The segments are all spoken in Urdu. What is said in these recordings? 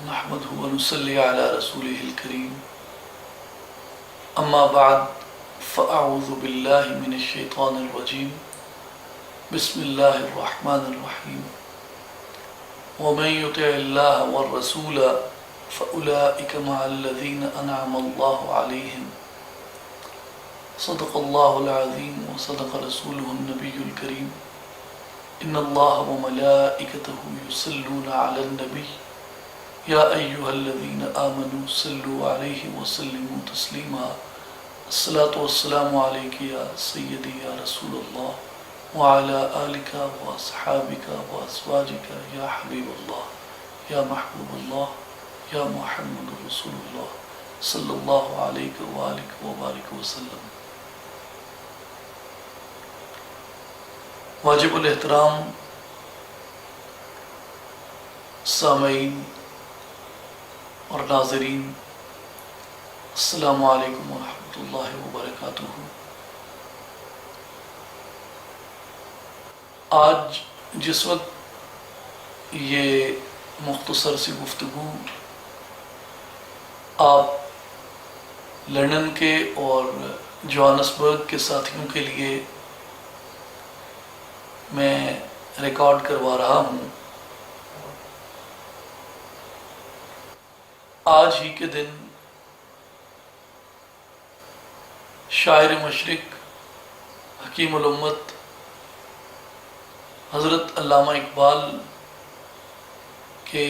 نحمده ونصلي على رسوله الكريم أما بعد فأعوذ بالله من الشيطان الرجيم بسم الله الرحمن الرحيم ومن يطع الله والرسول فأولئك مع الذين أنعم الله عليهم صدق الله العظيم وصدق رسوله النبي الكريم إن الله وملائكته يصلون على النبي يا أيها الذين آمنوا صلوا عليه وسلموا تسليما الصلاة والسلام عليك يا سيدي يا رسول الله وعلى آلك وأصحابك وأزواجك يا حبيب الله يا محبوب الله يا محمد رسول الله صلى الله عليك وآلك وبارك وسلم. واجب الاحترام سامعین اور ناظرین، السلام علیکم ورحمۃ اللہ وبرکاتہ. آج جس وقت یہ مختصر سی گفتگو آپ لندن کے اور جوہانسبرگ کے ساتھیوں کے لیے میں ریکارڈ کروا رہا ہوں، آج ہی کے دن شاعر مشرق، حکیم الامت حضرت علامہ اقبال کے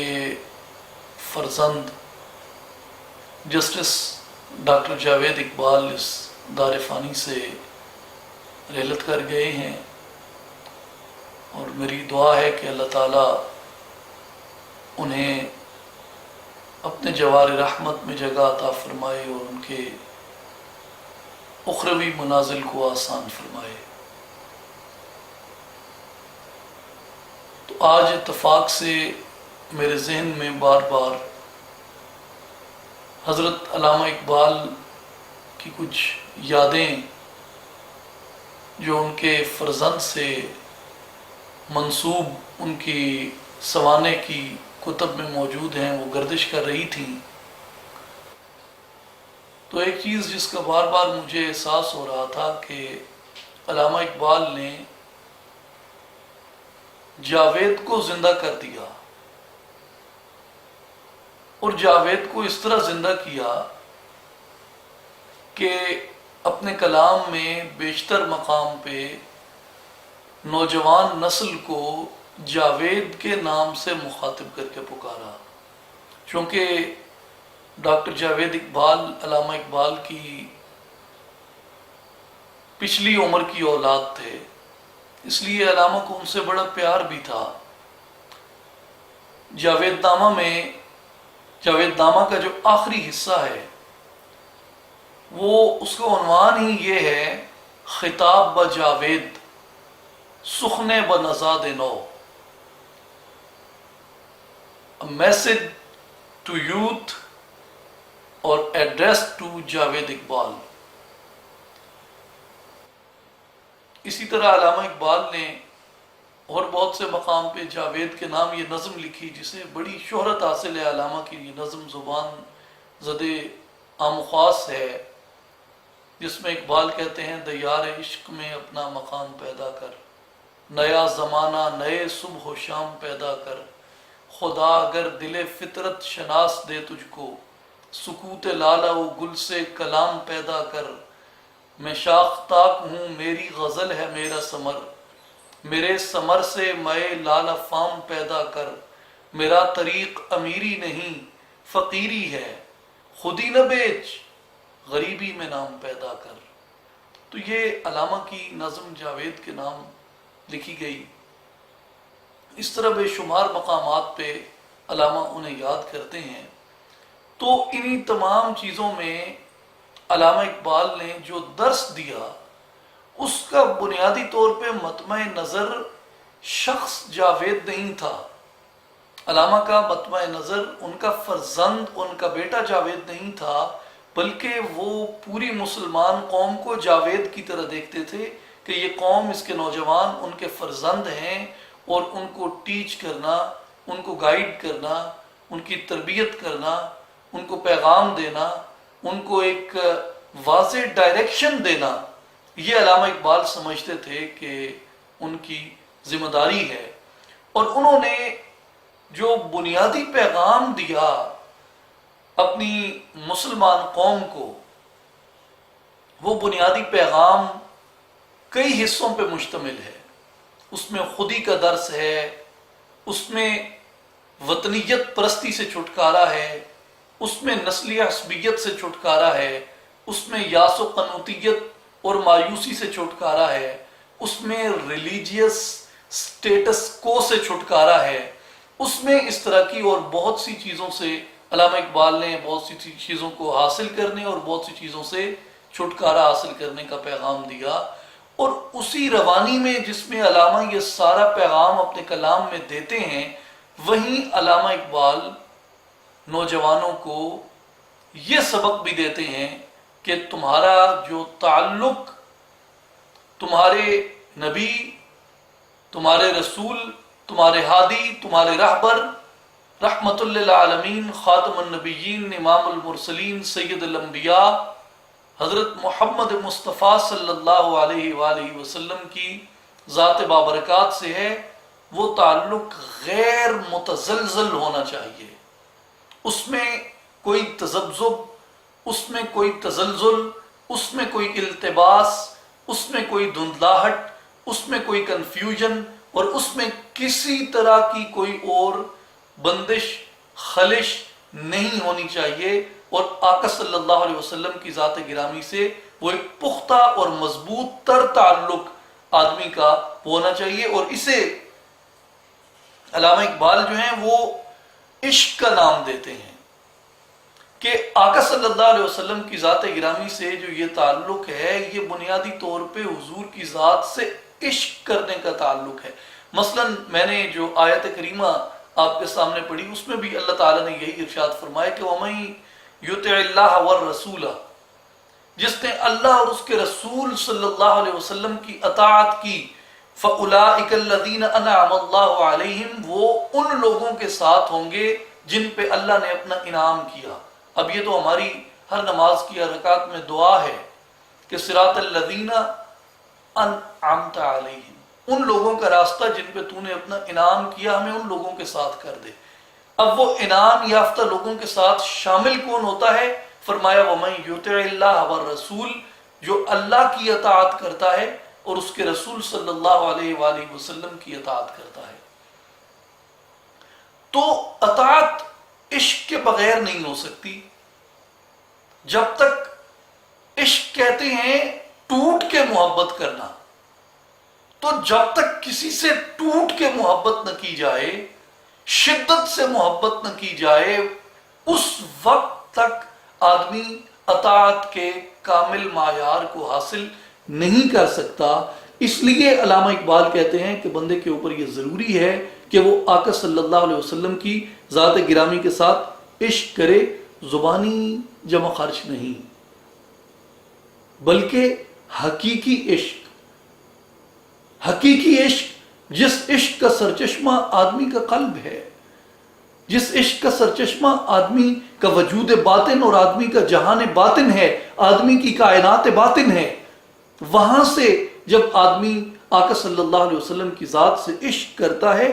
فرزند جسٹس ڈاکٹر جاوید اقبال اس دار فانی سے رحلت کر گئے ہیں، اور میری دعا ہے کہ اللہ تعالیٰ انہیں اپنے جوار رحمت میں جگہ عطا فرمائے اور ان کے اخروی منازل کو آسان فرمائے. تو آج اتفاق سے میرے ذہن میں بار بار حضرت علامہ اقبال کی کچھ یادیں جو ان کے فرزند سے منسوب ان کی سوانح کی کتب میں موجود ہیں وہ گردش کر رہی تھیں. تو ایک چیز جس کا بار بار مجھے احساس ہو رہا تھا کہ علامہ اقبال نے جاوید کو زندہ کر دیا، اور جاوید کو اس طرح زندہ کیا کہ اپنے کلام میں بیشتر مقام پہ نوجوان نسل کو جاوید کے نام سے مخاطب کر کے پکارا، چونکہ ڈاکٹر جاوید اقبال علامہ اقبال کی پچھلی عمر کی اولاد تھے، اس لیے علامہ کو ان سے بڑا پیار بھی تھا. جاوید نامہ کا جو آخری حصہ ہے وہ اس کا عنوان ہی یہ ہے، خطاب با جاوید سخن بنزاد نو، A message to youth اور ایڈریس ٹو جاوید اقبال. اسی طرح علامہ اقبال نے اور بہت سے مقام پہ جاوید کے نام یہ نظم لکھی جسے بڑی شہرت حاصل ہے. علامہ کی یہ نظم زبان زدِ عام و خاص ہے، جس میں اقبال کہتے ہیں، دیار عشق میں اپنا مقام پیدا کر، نیا زمانہ نئے صبح و شام پیدا کر، خدا اگر دل فطرت شناس دے تجھ کو، سکوت لالہ و گل سے کلام پیدا کر. میں شاخ تاک ہوں میری غزل ہے میرا ثمر، میرے ثمر سے میں لالہ فام پیدا کر. میرا طریق امیری نہیں فقیری ہے، خودی نہ بیچ غریبی میں نام پیدا کر. تو یہ علامہ کی نظم جاوید کے نام لکھی گئی. اس طرح بے شمار مقامات پہ علامہ انہیں یاد کرتے ہیں. تو انہی تمام چیزوں میں علامہ اقبال نے جو درس دیا اس کا بنیادی طور پہ مطمع نظر شخص جاوید نہیں تھا. علامہ کا مطمع نظر ان کا فرزند، ان کا بیٹا جاوید نہیں تھا، بلکہ وہ پوری مسلمان قوم کو جاوید کی طرح دیکھتے تھے کہ یہ قوم، اس کے نوجوان ان کے فرزند ہیں، اور ان کو ٹیچ کرنا، ان کو گائیڈ کرنا، ان کی تربیت کرنا، ان کو پیغام دینا، ان کو ایک واضح ڈائریکشن دینا، یہ علامہ اقبال سمجھتے تھے کہ ان کی ذمہ داری ہے۔ اور انہوں نے جو بنیادی پیغام دیا اپنی مسلمان قوم کو، وہ بنیادی پیغام کئی حصوں پہ مشتمل ہے۔ اس میں خودی کا درس ہے، اس میں وطنیت پرستی سے چھٹکارا ہے، اس میں نسلی عصبیت سے چھٹکارا ہے، اس میں یاس و قنوطیت اور مایوسی سے چھٹکارا ہے، اس میں ریلیجیس سٹیٹس کو سے چھٹکارا ہے، اس میں اس طرح کی اور بہت سی چیزوں سے علامہ اقبال نے بہت سی چیزوں کو حاصل کرنے اور بہت سی چیزوں سے چھٹکارا حاصل کرنے کا پیغام دیا۔ اور اسی روانی میں جس میں علامہ یہ سارا پیغام اپنے کلام میں دیتے ہیں، وہیں علامہ اقبال نوجوانوں کو یہ سبق بھی دیتے ہیں کہ تمہارا جو تعلق تمہارے نبی، تمہارے رسول، تمہارے ہادی، تمہارے رہبر، رحمت للعالمین، خاتم النبیین، امام المرسلین، سید الانبیاء، حضرت محمد مصطفیٰ صلی اللہ علیہ وآلہ وسلم کی ذات بابرکات سے ہے، وہ تعلق غیر متزلزل ہونا چاہیے۔ اس میں کوئی تذبذب، اس میں کوئی تزلزل، اس میں کوئی التباس، اس میں کوئی دھندلاہٹ، اس میں کوئی کنفیوژن، اور اس میں کسی طرح کی کوئی اور بندش خلش نہیں ہونی چاہیے۔ اور آقا صلی اللہ علیہ وسلم کی ذات گرامی سے وہ ایک پختہ اور مضبوط تر تعلق آدمی کا ہونا چاہیے۔ اور اسے علامہ اقبال جو ہیں وہ عشق کا نام دیتے ہیں کہ آقا صلی اللہ علیہ وسلم کی ذات گرامی سے جو یہ تعلق ہے، یہ بنیادی طور پہ حضور کی ذات سے عشق کرنے کا تعلق ہے۔ مثلا میں نے جو آیت کریمہ آپ کے سامنے پڑھی، اس میں بھی اللہ تعالیٰ نے یہی ارشاد فرمایا کہ وَمَن یُطِعِ اللَّهَ وَالرَّسُولَ، جس نے اللہ اور اس کے رسول صلی اللہ علیہ وسلم کی اطاعت کی، فَأُولَٰئِكَ الَّذِينَ أَنْعَمَ اللَّهُ عَلَيْهِمْ، وہ ان لوگوں کے ساتھ ہوں گے جن پہ اللہ نے اپنا انعام کیا۔ اب یہ تو ہماری ہر نماز کی رکعت میں دعا ہے کہ صراط الذین انعمت علیہم، ان لوگوں کا راستہ جن پہ تو نے اپنا انعام کیا، ہمیں ان لوگوں کے ساتھ کر دے۔ اب وہ انعام یافتہ لوگوں کے ساتھ شامل کون ہوتا ہے؟ فرمایا وَمَن یُطِعِ اللَّهَ وَالرَّسُولَ، جو اللہ کی اطاعت کرتا ہے اور اس کے رسول صلی اللہ علیہ وآلہ وسلم کی اطاعت کرتا ہے۔ تو اطاعت عشق کے بغیر نہیں ہو سکتی۔ جب تک عشق کہتے ہیں ٹوٹ کے محبت کرنا، تو جب تک کسی سے ٹوٹ کے محبت نہ کی جائے، شدت سے محبت نہ کی جائے، اس وقت تک آدمی اطاعت کے کامل معیار کو حاصل نہیں کر سکتا۔ اس لیے علامہ اقبال کہتے ہیں کہ بندے کے اوپر یہ ضروری ہے کہ وہ آقا صلی اللہ علیہ وسلم کی ذات گرامی کے ساتھ عشق کرے، زبانی جمع خرچ نہیں، بلکہ حقیقی عشق۔ حقیقی عشق، جس عشق کا سرچشمہ آدمی کا قلب ہے، جس عشق کا سرچشمہ آدمی کا وجود باطن اور آدمی کا جہان باطن ہے، آدمی کی کائنات باطن ہے، وہاں سے جب آدمی آقا صلی اللہ علیہ وسلم کی ذات سے عشق کرتا ہے،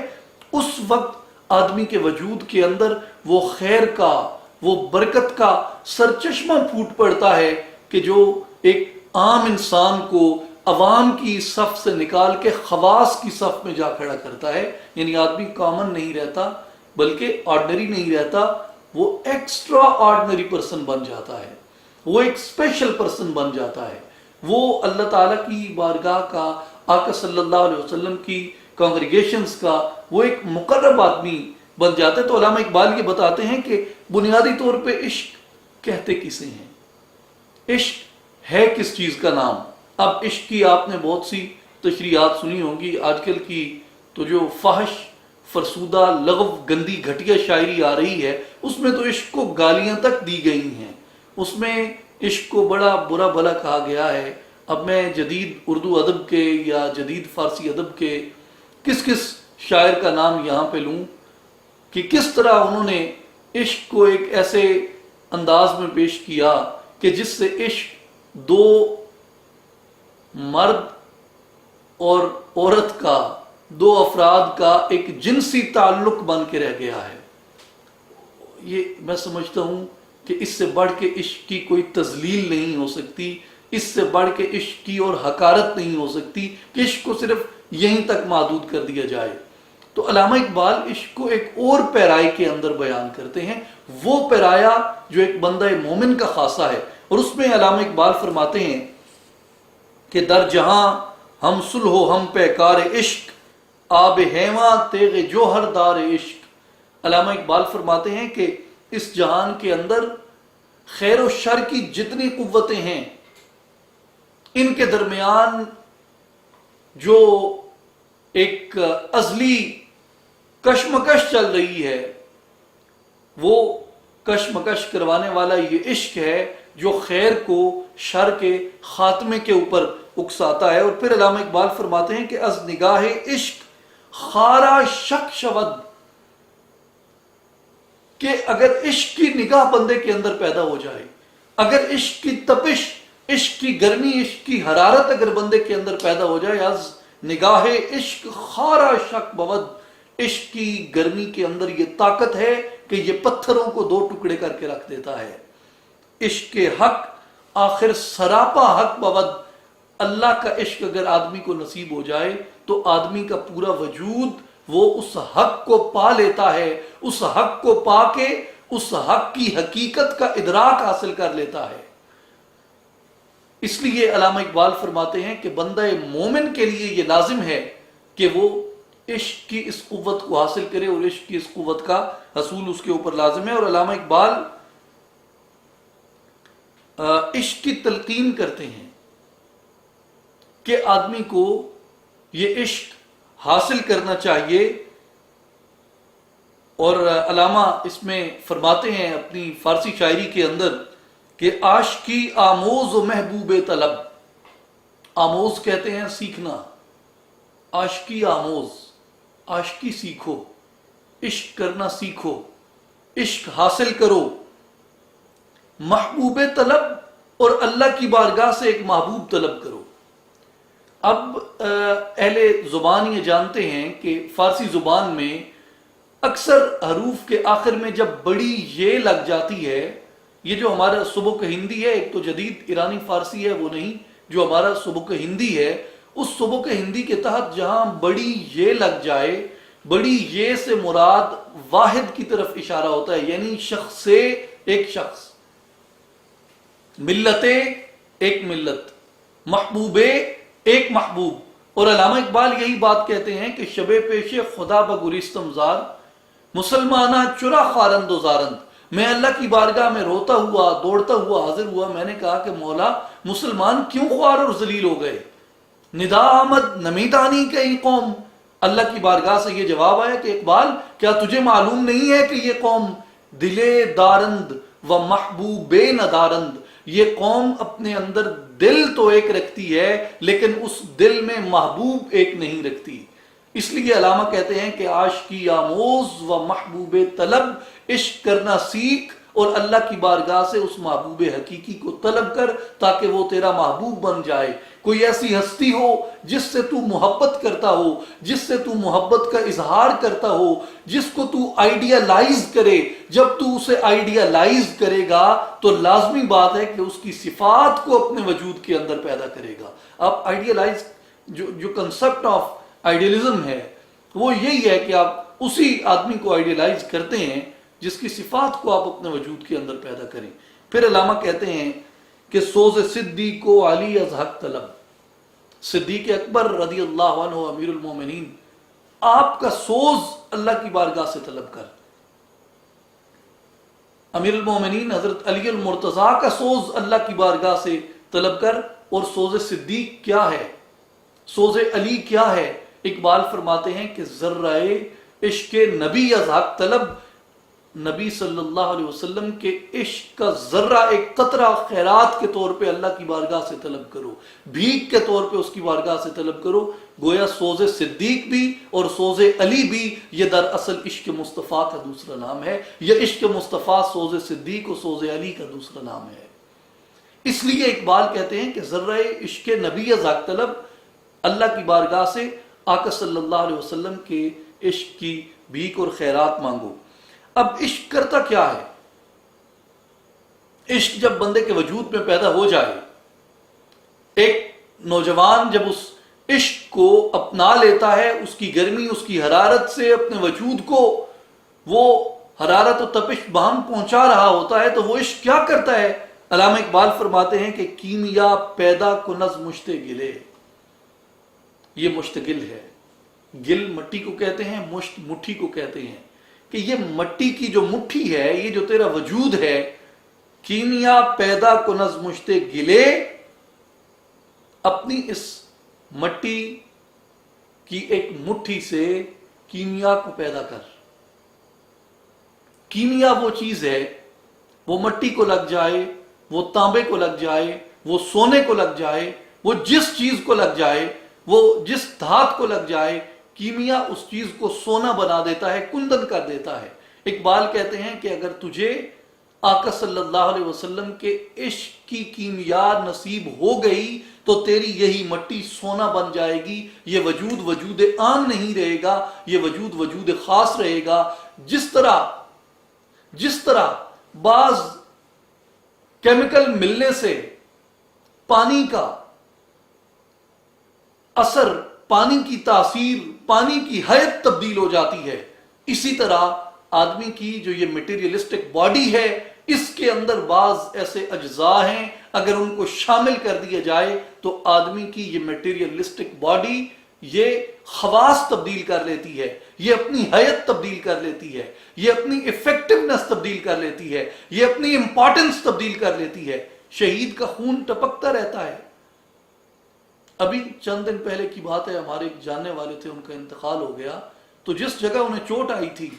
اس وقت آدمی کے وجود کے اندر وہ خیر کا، وہ برکت کا سرچشمہ پھوٹ پڑتا ہے کہ جو ایک عام انسان کو عوام کی صف سے نکال کے خواص کی صف میں جا کھڑا کرتا ہے۔ یعنی آدمی کامن نہیں رہتا بلکہ آرڈنری نہیں رہتا، وہ ایکسٹرا آرڈنری پرسن بن جاتا ہے، وہ ایک اسپیشل پرسن بن جاتا ہے، وہ اللہ تعالیٰ کی بارگاہ کا، آقا صلی اللہ علیہ وسلم کی کانگریگیشنز کا وہ ایک مقرب آدمی بن جاتا ہے۔ تو علامہ اقبال یہ بتاتے ہیں کہ بنیادی طور پہ عشق کہتے کسے ہیں، عشق ہے کس چیز کا نام۔ اب عشق کی آپ نے بہت سی تشریحات سنی ہوں گی، آج کل کی تو جو فحش، فرسودہ، لغو، گندی، گھٹیا شاعری آ رہی ہے، اس میں تو عشق کو گالیاں تک دی گئی ہیں، اس میں عشق کو بڑا برا بھلا کہا گیا ہے۔ اب میں جدید اردو ادب کے یا جدید فارسی ادب کے کس کس شاعر کا نام یہاں پہ لوں کہ کس طرح انہوں نے عشق کو ایک ایسے انداز میں پیش کیا کہ جس سے عشق دو مرد اور عورت کا، دو افراد کا ایک جنسی تعلق بن کے رہ گیا ہے۔ یہ میں سمجھتا ہوں کہ اس سے بڑھ کے عشق کی کوئی تذلیل نہیں ہو سکتی، اس سے بڑھ کے عشق کی اور حقارت نہیں ہو سکتی کہ عشق کو صرف یہیں تک محدود کر دیا جائے۔ تو علامہ اقبال عشق کو ایک اور پیرائے کے اندر بیان کرتے ہیں، وہ پیرایا جو ایک بندہ مومن کا خاصہ ہے، اور اس میں علامہ اقبال فرماتے ہیں کہ در جہاں ہم صلح و ہم پیکار عشق، آب ہیواں تیغ جوہر دار عشق۔ علامہ اقبال فرماتے ہیں کہ اس جہان کے اندر خیر و شر کی جتنی قوتیں ہیں، ان کے درمیان جو ایک ازلی کشمکش چل رہی ہے، وہ کشمکش کروانے والا یہ عشق ہے جو خیر کو شر کے خاتمے کے اوپر اکساتا ہے۔ اور پھر علامہ اقبال فرماتے ہیں کہ از نگاہ عشق خارا شک شود، کہ اگر عشق کی نگاہ بندے کے اندر پیدا ہو جائے، اگر عشق کی تپش، عشق کی گرمی، عشق کی حرارت اگر بندے کے اندر پیدا ہو جائے، از نگاہ عشق خارا شک بود، عشق کی گرمی کے اندر یہ طاقت ہے کہ یہ پتھروں کو دو ٹکڑے کر کے رکھ دیتا ہے۔ عشق کے حق آخر سراپا حق بود، اللہ کا عشق اگر آدمی کو نصیب ہو جائے تو آدمی کا پورا وجود وہ اس حق کو پا لیتا ہے، اس حق کو پا کے اس حق کی حقیقت کا ادراک حاصل کر لیتا ہے۔ اس لیے علامہ اقبال فرماتے ہیں کہ بندہ مومن کے لیے یہ لازم ہے کہ وہ عشق کی اس قوت کو حاصل کرے، اور عشق کی اس قوت کا حصول اس کے اوپر لازم ہے۔ اور علامہ اقبال عشق کی تلقین کرتے ہیں کہ آدمی کو یہ عشق حاصل کرنا چاہیے، اور علامہ اس میں فرماتے ہیں اپنی فارسی شاعری کے اندر کہ عاشقی آموز و محبوب طلب، آموز کہتے ہیں سیکھنا، عاشقی آموز، عاشقی سیکھو، عشق کرنا سیکھو، عشق حاصل کرو، محبوب طلب، اور اللہ کی بارگاہ سے ایک محبوب طلب کرو۔ اب اہل زبان یہ جانتے ہیں کہ فارسی زبان میں اکثر حروف کے آخر میں جب بڑی یہ لگ جاتی ہے، یہ جو ہمارا سبک ہندی ہے، ایک تو جدید ایرانی فارسی ہے وہ نہیں، جو ہمارا سبک ہندی ہے، اس سبک ہندی کے تحت جہاں بڑی یہ لگ جائے، بڑی یہ سے مراد واحد کی طرف اشارہ ہوتا ہے، یعنی شخص سے ایک شخص، ملتے ایک ملت، محبوبے ایک محبوب۔ اور علامہ اقبال یہی بات کہتے ہیں کہ شب پیش خدا بگریستم زار، مسلمانہ چرا خارند و زارند، میں اللہ کی بارگاہ میں روتا ہوا دوڑتا ہوا حاضر ہوا، میں نے کہا کہ مولا مسلمان کیوں خوار اور ذلیل ہو گئے؟ ندا آمد نمیدانی کئی قوم، اللہ کی بارگاہ سے یہ جواب آیا کہ اقبال کیا تجھے معلوم نہیں ہے کہ یہ قوم دلے دارند و محبوب ندارند، یہ قوم اپنے اندر دل تو ایک رکھتی ہے لیکن اس دل میں محبوب ایک نہیں رکھتی۔ اس لیے علامہ کہتے ہیں کہ عاشقی آموز و محبوب طلب، عشق کرنا سیکھ اور اللہ کی بارگاہ سے اس محبوب حقیقی کو طلب کر تاکہ وہ تیرا محبوب بن جائے۔ کوئی ایسی ہستی ہو جس سے تو محبت کرتا ہو، جس سے تو محبت کا اظہار کرتا ہو، جس کو تو آئیڈیالائز کرے، جب تو اسے آئیڈیالائز کرے گا تو لازمی بات ہے کہ اس کی صفات کو اپنے وجود کے اندر پیدا کرے گا۔ آپ آئیڈیالائز جو کنسپٹ آف آئیڈیالزم ہے وہ یہی ہے کہ آپ اسی آدمی کو آئیڈیالائز کرتے ہیں جس کی صفات کو آپ اپنے وجود کے اندر پیدا کریں۔ پھر علامہ کہتے ہیں کہ سوز صدیق و علی از حق طلب، صدیق اکبر رضی اللہ عنہ امیر المومنین، آپ کا سوز اللہ کی بارگاہ سے طلب کر۔ امیر المومنین حضرت علی المرتضیٰ کا سوز اللہ کی بارگاہ سے طلب کر۔ اور سوز صدیق کیا ہے، سوز علی کیا ہے؟ اقبال فرماتے ہیں کہ ذرہ عشق نبی از حق طلب، نبی صلی اللہ علیہ وسلم کے عشق کا ذرہ ایک قطرہ خیرات کے طور پہ اللہ کی بارگاہ سے طلب کرو، بھیک کے طور پہ اس کی بارگاہ سے طلب کرو، گویا سوز صدیق بھی اور سوز علی بھی یہ دراصل عشق مصطفیٰ کا دوسرا نام ہے، یہ عشق مصطفیٰ سوز صدیق اور سوز علی کا دوسرا نام ہے۔ اس لیے اقبال کہتے ہیں کہ ذرہ عشق نبی ذاک طلب، اللہ کی بارگاہ سے آقا صلی اللہ علیہ وسلم کے عشق کی بھیک اور خیرات مانگو۔ اب عشق کرتا کیا ہے؟ عشق جب بندے کے وجود میں پیدا ہو جائے، ایک نوجوان جب اس عشق کو اپنا لیتا ہے، اس کی گرمی، اس کی حرارت سے اپنے وجود کو وہ حرارت و تپش بہم پہنچا رہا ہوتا ہے، تو وہ عشق کیا کرتا ہے؟ علامہ اقبال فرماتے ہیں کہ کیمیا پیدا کنز مشت گلے، یہ مشتگل ہے، گل مٹی کو کہتے ہیں، مشت مٹھی کو کہتے ہیں، کہ یہ مٹی کی جو مٹھی ہے، یہ جو تیرا وجود ہے، کیمیا پیدا کنز مشت گلے، اپنی اس مٹی کی ایک مٹھی سے کیمیا کو پیدا کر۔ کیمیا وہ چیز ہے، وہ مٹی کو لگ جائے، وہ تانبے کو لگ جائے، وہ سونے کو لگ جائے، وہ جس چیز کو لگ جائے، وہ جس دھات کو لگ جائے، کیمیا اس چیز کو سونا بنا دیتا ہے، کندن کر دیتا ہے۔ اقبال کہتے ہیں کہ اگر تجھے آقا صلی اللہ علیہ وسلم کے عشق کی کیمیا نصیب ہو گئی تو تیری یہی مٹی سونا بن جائے گی، یہ وجود وجود عام نہیں رہے گا، یہ وجود وجود خاص رہے گا۔ جس طرح بعض کیمیکل ملنے سے پانی کا اثر، پانی کی تاثیر، پانی کی حیت تبدیل ہو جاتی ہے، اسی طرح آدمی کی جو یہ میٹیریلسٹک باڈی ہے، اس کے اندر بعض ایسے اجزاء ہیں، اگر ان کو شامل کر دیا جائے تو آدمی کی یہ میٹیریلسٹک باڈی یہ خواص تبدیل کر لیتی ہے، یہ اپنی حیت تبدیل کر لیتی ہے، یہ اپنی ایفیکٹونیس تبدیل کر لیتی ہے، یہ اپنی امپورٹنس تبدیل کر لیتی ہے۔ شہید کا خون ٹپکتا رہتا ہے۔ ابھی چند دن پہلے کی بات ہے، ہمارے ایک جاننے والے تھے، ان کا انتقال ہو گیا، تو جس جگہ انہیں چوٹ آئی تھی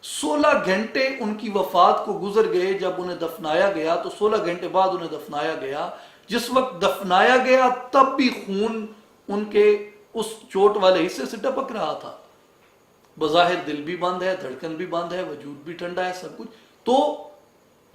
16 گھنٹے ان کی وفات کو گزر گئے۔ جب انہیں دفنایا گیا تو 16 گھنٹے بعد انہیں دفنایا گیا، جس وقت دفنایا گیا تب بھی خون ان کے اس چوٹ والے حصے سے ٹپک رہا تھا۔ بظاہر دل بھی بند ہے، دھڑکن بھی بند ہے، وجود بھی ٹھنڈا ہے، سب کچھ۔ تو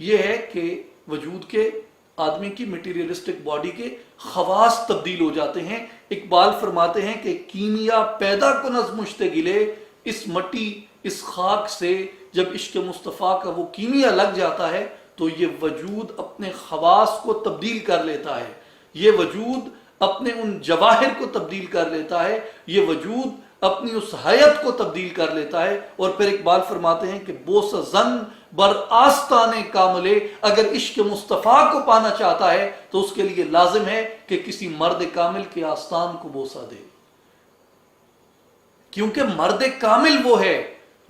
یہ ہے کہ وجود کے، آدمی کی میٹیریلسٹک باڈی کے خواص تبدیل ہو جاتے ہیں۔ اقبال فرماتے ہیں کہ کیمیا پیدا کنز مشت گلے، اس مٹی، اس خاک سے جب عشق مصطفیٰ کا وہ کیمیا لگ جاتا ہے تو یہ وجود اپنے خواص کو تبدیل کر لیتا ہے، یہ وجود اپنے ان جواہر کو تبدیل کر لیتا ہے، یہ وجود اپنی اس حیت کو تبدیل کر لیتا ہے۔ اور پھر اقبال فرماتے ہیں کہ بوس زن بر آستان کاملے، اگر عشق مصطفیٰ کو پانا چاہتا ہے تو اس کے لیے لازم ہے کہ کسی مرد کامل کے آستان کو بوسہ دے، کیونکہ مرد کامل وہ ہے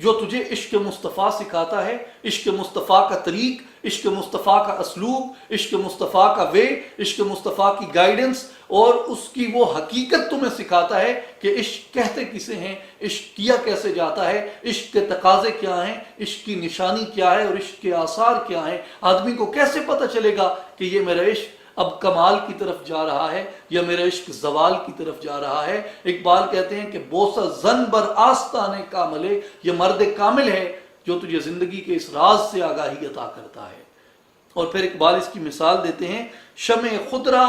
جو تجھے عشق مصطفیٰ سکھاتا ہے، عشق مصطفیٰ کا طریق، عشق مصطفیٰ کا اسلوب، عشق مصطفیٰ کا وے، عشق مصطفیٰ کی گائیڈنس، اور اس کی وہ حقیقت تمہیں سکھاتا ہے کہ عشق کہتے کسے ہیں، عشق کیا کیسے جاتا ہے، عشق کے تقاضے کیا ہیں، عشق کی نشانی کیا ہے، اور عشق کے آثار کیا ہیں۔ آدمی کو کیسے پتہ چلے گا کہ یہ میرا عشق اب کمال کی طرف جا رہا ہے یا میرا عشق زوال کی طرف جا رہا ہے؟ اقبال کہتے ہیں کہ بوسہ زن بر آستان کاملے، یہ مرد کامل ہے جو تجھے زندگی کے اس راز سے آگاہی عطا کرتا ہے۔ اور پھر اقبال اس کی مثال دیتے ہیں، شمع خضرا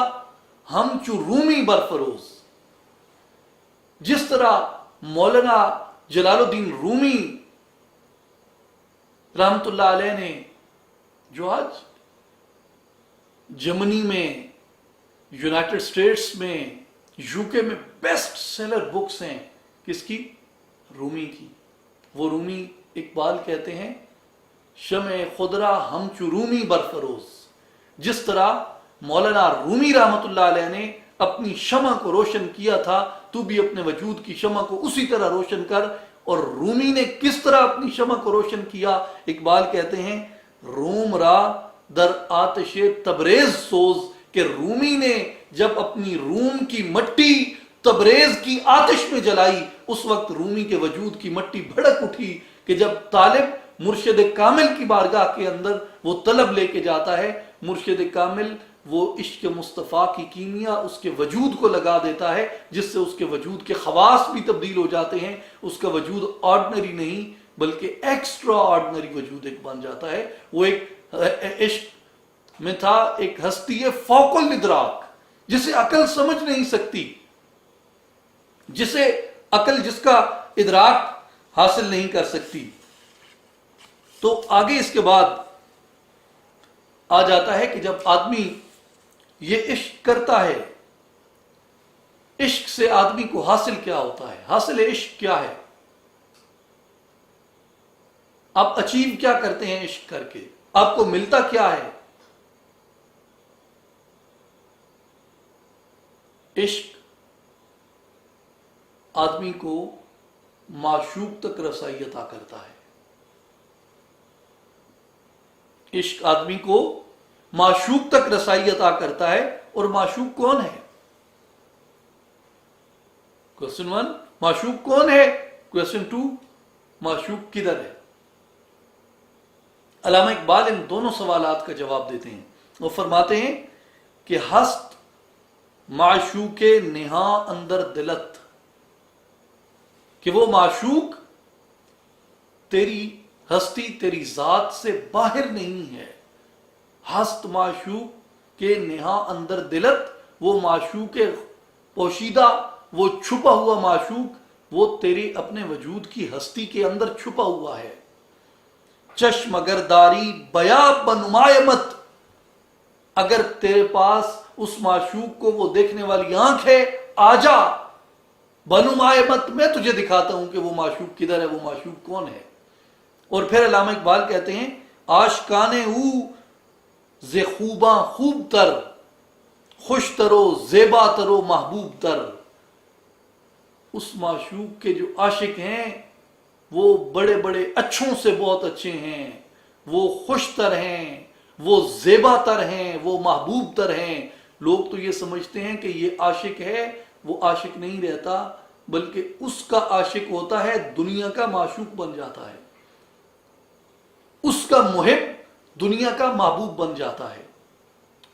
ہم چو رومی برفروز، جس طرح مولانا جلال الدین رومی رحمت اللہ علیہ نے، جو آج جرمنی میں، یونائٹڈ اسٹیٹس میں، UK میں بیسٹ سیلر بکس ہیں، کس کی؟ رومی کی۔ وہ رومی اقبال کہتے ہیں شمع خضرا ہم چو رومی برفروز، جس طرح مولانا رومی رحمت اللہ علیہ نے اپنی شمع کو روشن کیا تھا، تو بھی اپنے وجود کی شمع کو اسی طرح روشن کر۔ اور رومی نے کس طرح اپنی شمع کو روشن کیا؟ اقبال کہتے ہیں روم را در آتش تبریز سوز، کہ رومی نے جب اپنی روم کی مٹی تبریز کی آتش میں جلائی، اس وقت رومی کے وجود کی مٹی بھڑک اٹھی کہ جب طالب مرشد کامل کی بارگاہ کے اندر وہ طلب لے کے جاتا ہے، مرشد کامل وہ عشق مصطفیٰ کی کیمیا اس کے وجود کو لگا دیتا ہے، جس سے اس کے وجود کے خواص بھی تبدیل ہو جاتے ہیں، اس کا وجود آرڈنری نہیں بلکہ ایکسٹرا آرڈنری وجود ایک بن جاتا ہے۔ وہ ایک عشق میں تھا ایک ہستی فوق الادراک، جسے عقل سمجھ نہیں سکتی، جسے عقل جس کا ادراک حاصل نہیں کر سکتی۔ تو آگے اس کے بعد آ جاتا ہے کہ جب آدمی یہ عشق کرتا ہے، عشق سے آدمی کو حاصل کیا ہوتا ہے، حاصل عشق کیا ہے، آپ اچیو کیا کرتے ہیں عشق کر کے، آپ کو ملتا کیا ہے۔ عشق آدمی کو معشوق تک رسائی عطا کرتا ہے، عشق آدمی کو معشوق تک رسائی عطا کرتا ہے۔ اور معشوق کون ہے؟ کوسچن 1 معشوق کون ہے، کوسچن 2 معشوق کدھر ہے۔ علامہ اقبال ان دونوں سوالات کا جواب دیتے ہیں، وہ فرماتے ہیں کہ ہست معشوق نہاں اندر دلت، کہ وہ معشوق تیری ہستی تیری ذات سے باہر نہیں ہے۔ ہست معشوق کے نہاں اندر دلت، وہ معشوق پوشیدہ، وہ چھپا ہوا معشوق، وہ تیری اپنے وجود کی ہستی کے اندر چھپا ہوا ہے۔ چشم اگر داری بیاب بنمایمت، اگر تیرے پاس اس معشوق کو وہ دیکھنے والی آنکھ ہے، آجا بنمایمت، میں تجھے دکھاتا ہوں کہ وہ معشوق کدھر ہے، وہ معشوق کون ہے۔ اور پھر علامہ اقبال کہتے ہیں آشکانے او ز خوباں خوب تر، خوش ترو زیبا ترو محبوب تر، اس معشوق کے جو عاشق ہیں وہ بڑے بڑے اچھوں سے بہت اچھے ہیں، وہ خوش تر ہیں، وہ زیبا تر ہیں، وہ محبوب تر ہیں۔ لوگ تو یہ سمجھتے ہیں کہ یہ عاشق ہے، وہ عاشق نہیں رہتا بلکہ اس کا عاشق ہوتا ہے، دنیا کا معشوق بن جاتا ہے، اس کا محب دنیا کا محبوب بن جاتا ہے،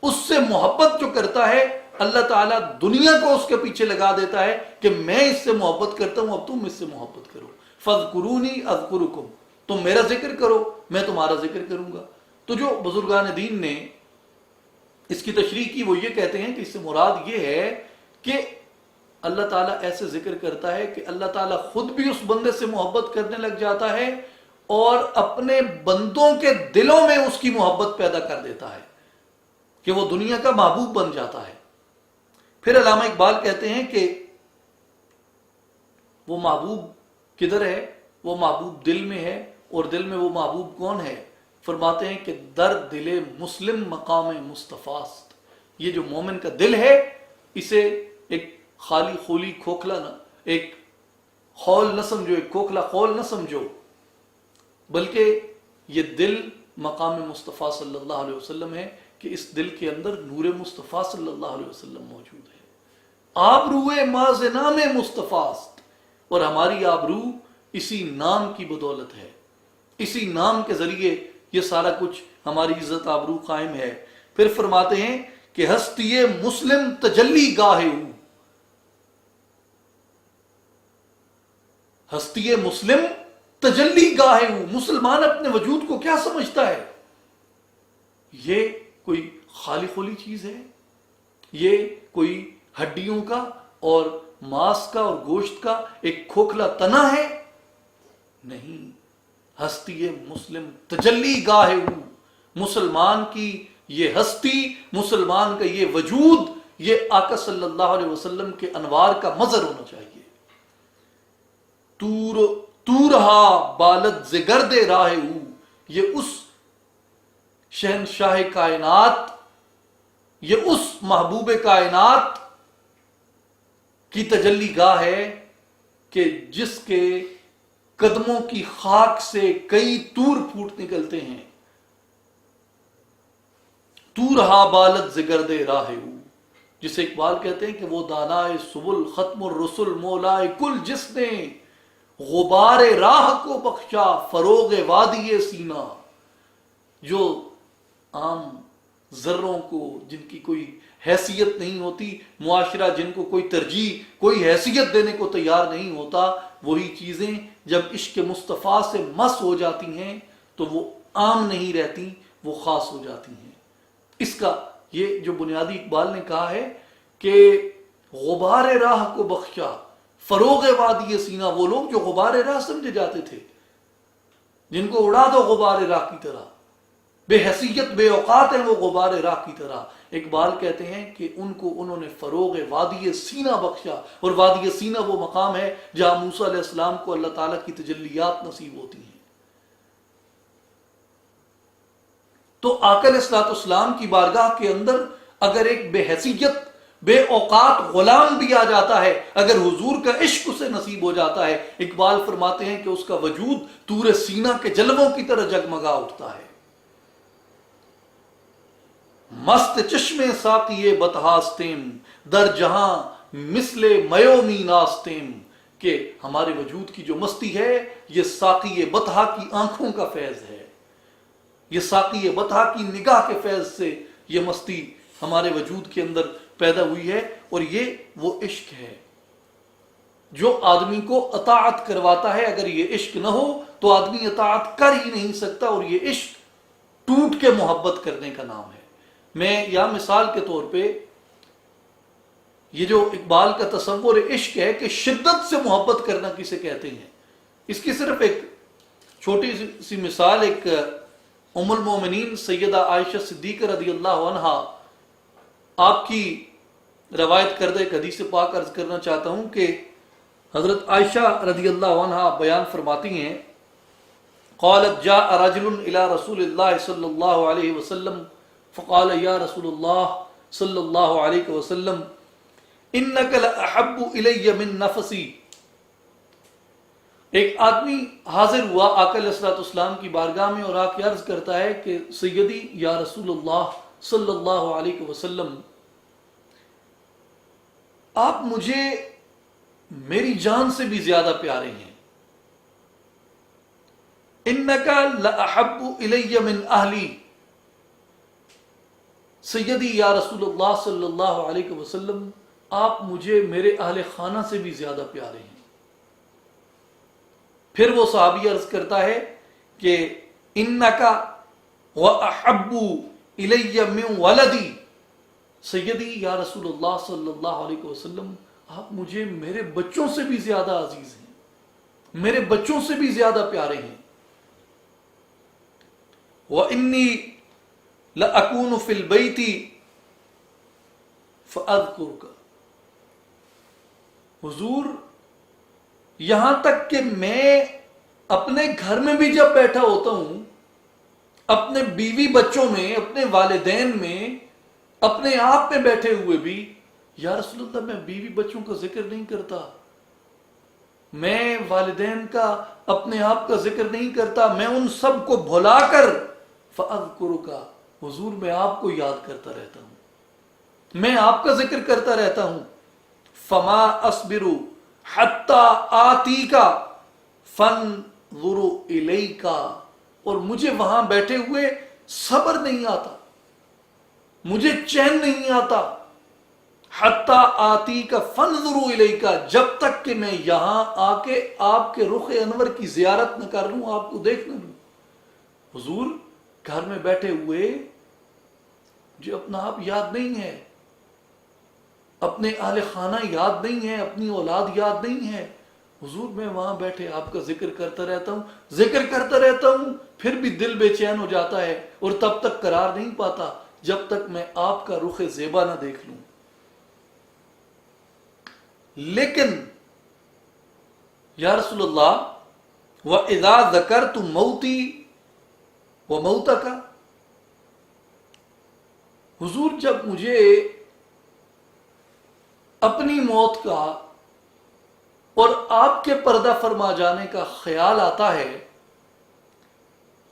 اس سے محبت جو کرتا ہے اللہ تعالیٰ دنیا کو اس کے پیچھے لگا دیتا ہے کہ میں اس سے محبت کرتا ہوں، اب تم اس سے محبت کرو، فاذکرونی اذکرکم، تم میرا ذکر کرو میں تمہارا ذکر کروں گا۔ تو جو بزرگان دین نے اس کی تشریح کی وہ یہ کہتے ہیں کہ اس سے مراد یہ ہے کہ اللہ تعالیٰ ایسے ذکر کرتا ہے کہ اللہ تعالیٰ خود بھی اس بندے سے محبت کرنے لگ جاتا ہے اور اپنے بندوں کے دلوں میں اس کی محبت پیدا کر دیتا ہے کہ وہ دنیا کا محبوب بن جاتا ہے۔ پھر علامہ اقبال کہتے ہیں کہ وہ محبوب کدھر ہے، وہ محبوب دل میں ہے، اور دل میں وہ محبوب کون ہے؟ فرماتے ہیں کہ در دل مسلم مقام مصطفیٰست، یہ جو مومن کا دل ہے اسے ایک خالی خولی کھوکھلا نہ، ایک خول نہ سمجھو، ایک کھوکھلا خول نہ سمجھو، بلکہ یہ دل مقام مصطفیٰ صلی اللہ علیہ وسلم ہے کہ اس دل کے اندر نور مصطفیٰ صلی اللہ علیہ وسلم موجود ہے۔ آبروئے ماز نام مصطفیٰ است، اور ہماری آبرو اسی نام کی بدولت ہے، اسی نام کے ذریعے یہ سارا کچھ ہماری عزت آبرو قائم ہے۔ پھر فرماتے ہیں کہ ہستی مسلم تجلی گاہ او، ہستی مسلم تجلی گاہ او، مسلمان اپنے وجود کو کیا سمجھتا ہے؟ یہ کوئی خالی خولی چیز ہے؟ یہ کوئی ہڈیوں کا اور ماس کا اور گوشت کا ایک کھوکھلا تنا ہے؟ نہیں، ہستی مسلم تجلی گاہ او، مسلمان کی یہ ہستی، مسلمان کا یہ وجود، یہ آقا صلی اللہ علیہ وسلم کے انوار کا مظہر ہونا چاہیے۔ تورہا بالت زگرد راہ او، یہ اس شہنشاہ کائنات، یہ اس محبوب کائنات کی تجلی گاہ ہے کہ جس کے قدموں کی خاک سے کئی تور پھوٹ نکلتے ہیں۔ تورہا بالت زگرد راہ او، جسے اقبال کہتے ہیں کہ وہ دانائے سبل ختم الرسل مولائے کل، جس نے غبار راہ کو بخشا فروغ وادی سینا، جو عام ذروں کو جن کی کوئی حیثیت نہیں ہوتی، معاشرہ جن کو کوئی ترجیح کوئی حیثیت دینے کو تیار نہیں ہوتا، وہی چیزیں جب عشق مصطفیٰ سے مس ہو جاتی ہیں تو وہ عام نہیں رہتی، وہ خاص ہو جاتی ہیں۔ اس کا یہ جو بنیادی اقبال نے کہا ہے کہ غبار راہ کو بخشا فروغ وادی سینہ، وہ لوگ جو غبار راہ سمجھے جاتے تھے، جن کو اڑا دو غبار راہ کی طرح، بے حیثیت بے اوقات ہیں وہ غبار راہ کی طرح، اقبال کہتے ہیں کہ ان کو انہوں نے فروغ وادی سینہ بخشا، اور وادی سینہ وہ مقام ہے جہاں موسیٰ علیہ السلام کو اللہ تعالیٰ کی تجلیات نصیب ہوتی ہیں۔ تو آقا علیہ السلام کی بارگاہ کے اندر اگر ایک بے حیثیت بے اوقات غلام بھی آ جاتا ہے، اگر حضور کا عشق اسے نصیب ہو جاتا ہے، اقبال فرماتے ہیں کہ اس کا وجود طور سینہ کے جلووں کی طرح جگمگا اٹھتا ہے۔ مست چشمے ساقی بتہاستیم در جہاں مثل میومی ناستیم، کہ ہمارے وجود کی جو مستی ہے یہ ساقی بتہا کی آنکھوں کا فیض ہے، یہ ساقی بتہا کی نگاہ کے فیض سے یہ مستی ہمارے وجود کے اندر پیدا ہوئی ہے، اور یہ وہ عشق ہے جو آدمی کو اطاعت کرواتا ہے۔ اگر یہ عشق نہ ہو تو آدمی اطاعت کر ہی نہیں سکتا، اور یہ عشق ٹوٹ کے محبت کرنے کا نام ہے۔ میں یا مثال کے طور پہ یہ جو اقبال کا تصور عشق ہے کہ شدت سے محبت کرنا کسے کہتے ہیں، اس کی صرف ایک چھوٹی سی مثال، ایک ام المومنین سیدہ عائشہ صدیقہ رضی اللہ عنہا، آپ کی روایت کردہ ایک حدیث پاک عرض کرنا چاہتا ہوں کہ حضرت عائشہ رضی اللہ عنہا بیان فرماتی ہیں، قالت جاء رجل الى رسول اللہ صلی اللہ علیہ وسلم فقال یا رسول اللہ صلی اللہ علیہ وسلم انک لأحب الی من نفسی۔ ایک آدمی حاضر ہوا آقا علیہ السلام کی بارگاہ میں اور آ کے عرض کرتا ہے کہ سیدی یا رسول اللہ صلی اللہ علیہ وسلم، آپ مجھے میری جان سے بھی زیادہ پیارے ہیں، انک لأحب الی من اہلی، سیدی یا رسول اللہ صلی اللہ علیہ وسلم آپ مجھے میرے اہل خانہ سے بھی زیادہ پیارے ہیں۔ پھر وہ صحابی عرض کرتا ہے کہ انک واحب الی من ولدی، سیدی یا رسول اللہ صلی اللہ علیہ وسلم آپ مجھے میرے بچوں سے بھی زیادہ عزیز ہیں، میرے بچوں سے بھی زیادہ پیارے ہیں۔ وانی لأکون فی البیت فاذکرک، حضور یہاں تک کہ میں اپنے گھر میں بھی جب بیٹھا ہوتا ہوں، اپنے بیوی بچوں میں، اپنے والدین میں، اپنے آپ میں بیٹھے ہوئے بھی، یا رسول اللہ میں بیوی بچوں کا ذکر نہیں کرتا، میں والدین کا اپنے آپ کا ذکر نہیں کرتا، میں ان سب کو بھلا کر فاذکرک، حضور میں آپ کو یاد کرتا رہتا ہوں، میں آپ کا ذکر کرتا رہتا ہوں۔ فما اصبر حتی آتیک فانظر الیک، اور مجھے وہاں بیٹھے ہوئے صبر نہیں آتا، مجھے چین نہیں آتا، حتی آتیک فانظر الیک، جب تک کہ میں یہاں آ کے آپ کے رخ انور کی زیارت نہ کر لوں، آپ کو دیکھ نہ لوں۔ حضور گھر میں بیٹھے ہوئے جو اپنا آپ یاد نہیں ہے، اپنے اہل خانہ یاد نہیں ہے، اپنی اولاد یاد نہیں ہے، حضور میں وہاں بیٹھے آپ کا ذکر کرتا رہتا ہوں، ذکر کرتا رہتا ہوں، پھر بھی دل بے چین ہو جاتا ہے، اور تب تک قرار نہیں پاتا جب تک میں آپ کا رخ زیبا نہ دیکھ لوں۔ لیکن یا رسول اللہ وَإِذَا ذَكَرْتُ مَوْتِي وَمَوْتَكَ، حضور جب مجھے اپنی موت کا اور آپ کے پردہ فرما جانے کا خیال آتا ہے،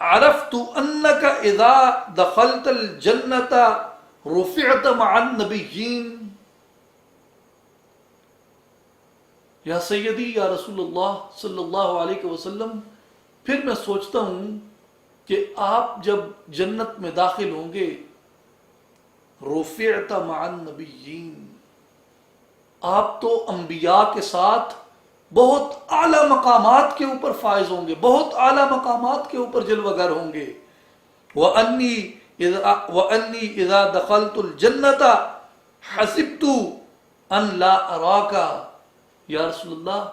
عرفت انک اذا دخلت الجنت رفعت مع النبیین، یا سیدی یا رسول اللہ صلی اللہ علیہ وسلم، پھر میں سوچتا ہوں کہ آپ جب جنت میں داخل ہوں گے، رفعت مع النبیین، آپ تو انبیاء کے ساتھ بہت اعلیٰ مقامات کے اوپر فائز ہوں گے، بہت اعلیٰ مقامات کے اوپر جلوہ گر ہوں گے۔ وَأَنِّي إِذَا دَخَلْتُ الْجَنَّةَ حَسِبْتُ أَن لَا أَرَاكَ، یا رسول اللہ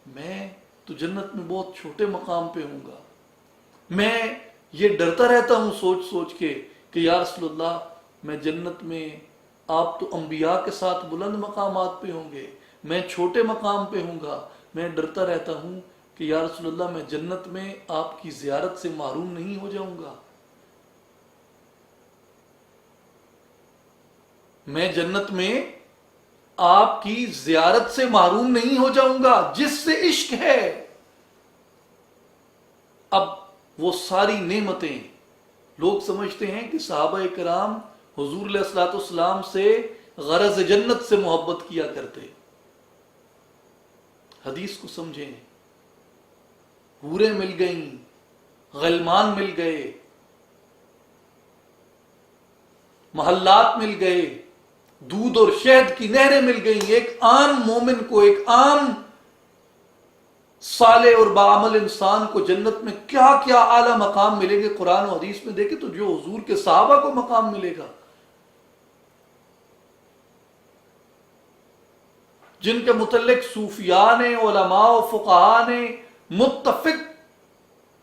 میں تو جنت میں بہت چھوٹے مقام پہ ہوں گا، میں یہ ڈرتا رہتا ہوں سوچ سوچ کے کہ یا رسول اللہ میں جنت میں، آپ تو انبیاء کے ساتھ بلند مقامات پہ ہوں گے، میں چھوٹے مقام پہ ہوں گا، میں ڈرتا رہتا ہوں کہ یا رسول اللہ میں جنت میں آپ کی زیارت سے محروم نہیں ہو جاؤں گا، میں جنت میں آپ کی زیارت سے محروم نہیں ہو جاؤں گا جس سے عشق ہے۔ اب وہ ساری نعمتیں، لوگ سمجھتے ہیں کہ صحابہ کرام حضور علیہ الصلوۃ والسلام سے غرض جنت سے محبت کیا کرتے، حدیث کو سمجھیں، حوریں مل گئیں، غلمان مل گئے، محلات مل گئے، دودھ اور شہد کی نہریں مل گئیں۔ ایک عام مومن کو، ایک عام صالح اور بعمل انسان کو جنت میں کیا کیا اعلیٰ مقام ملیں گے، قرآن و حدیث میں دیکھیں تو جو حضور کے صحابہ کو مقام ملے گا، جن کے متعلق صوفیاء نے، علماء و فقہاء نے متفق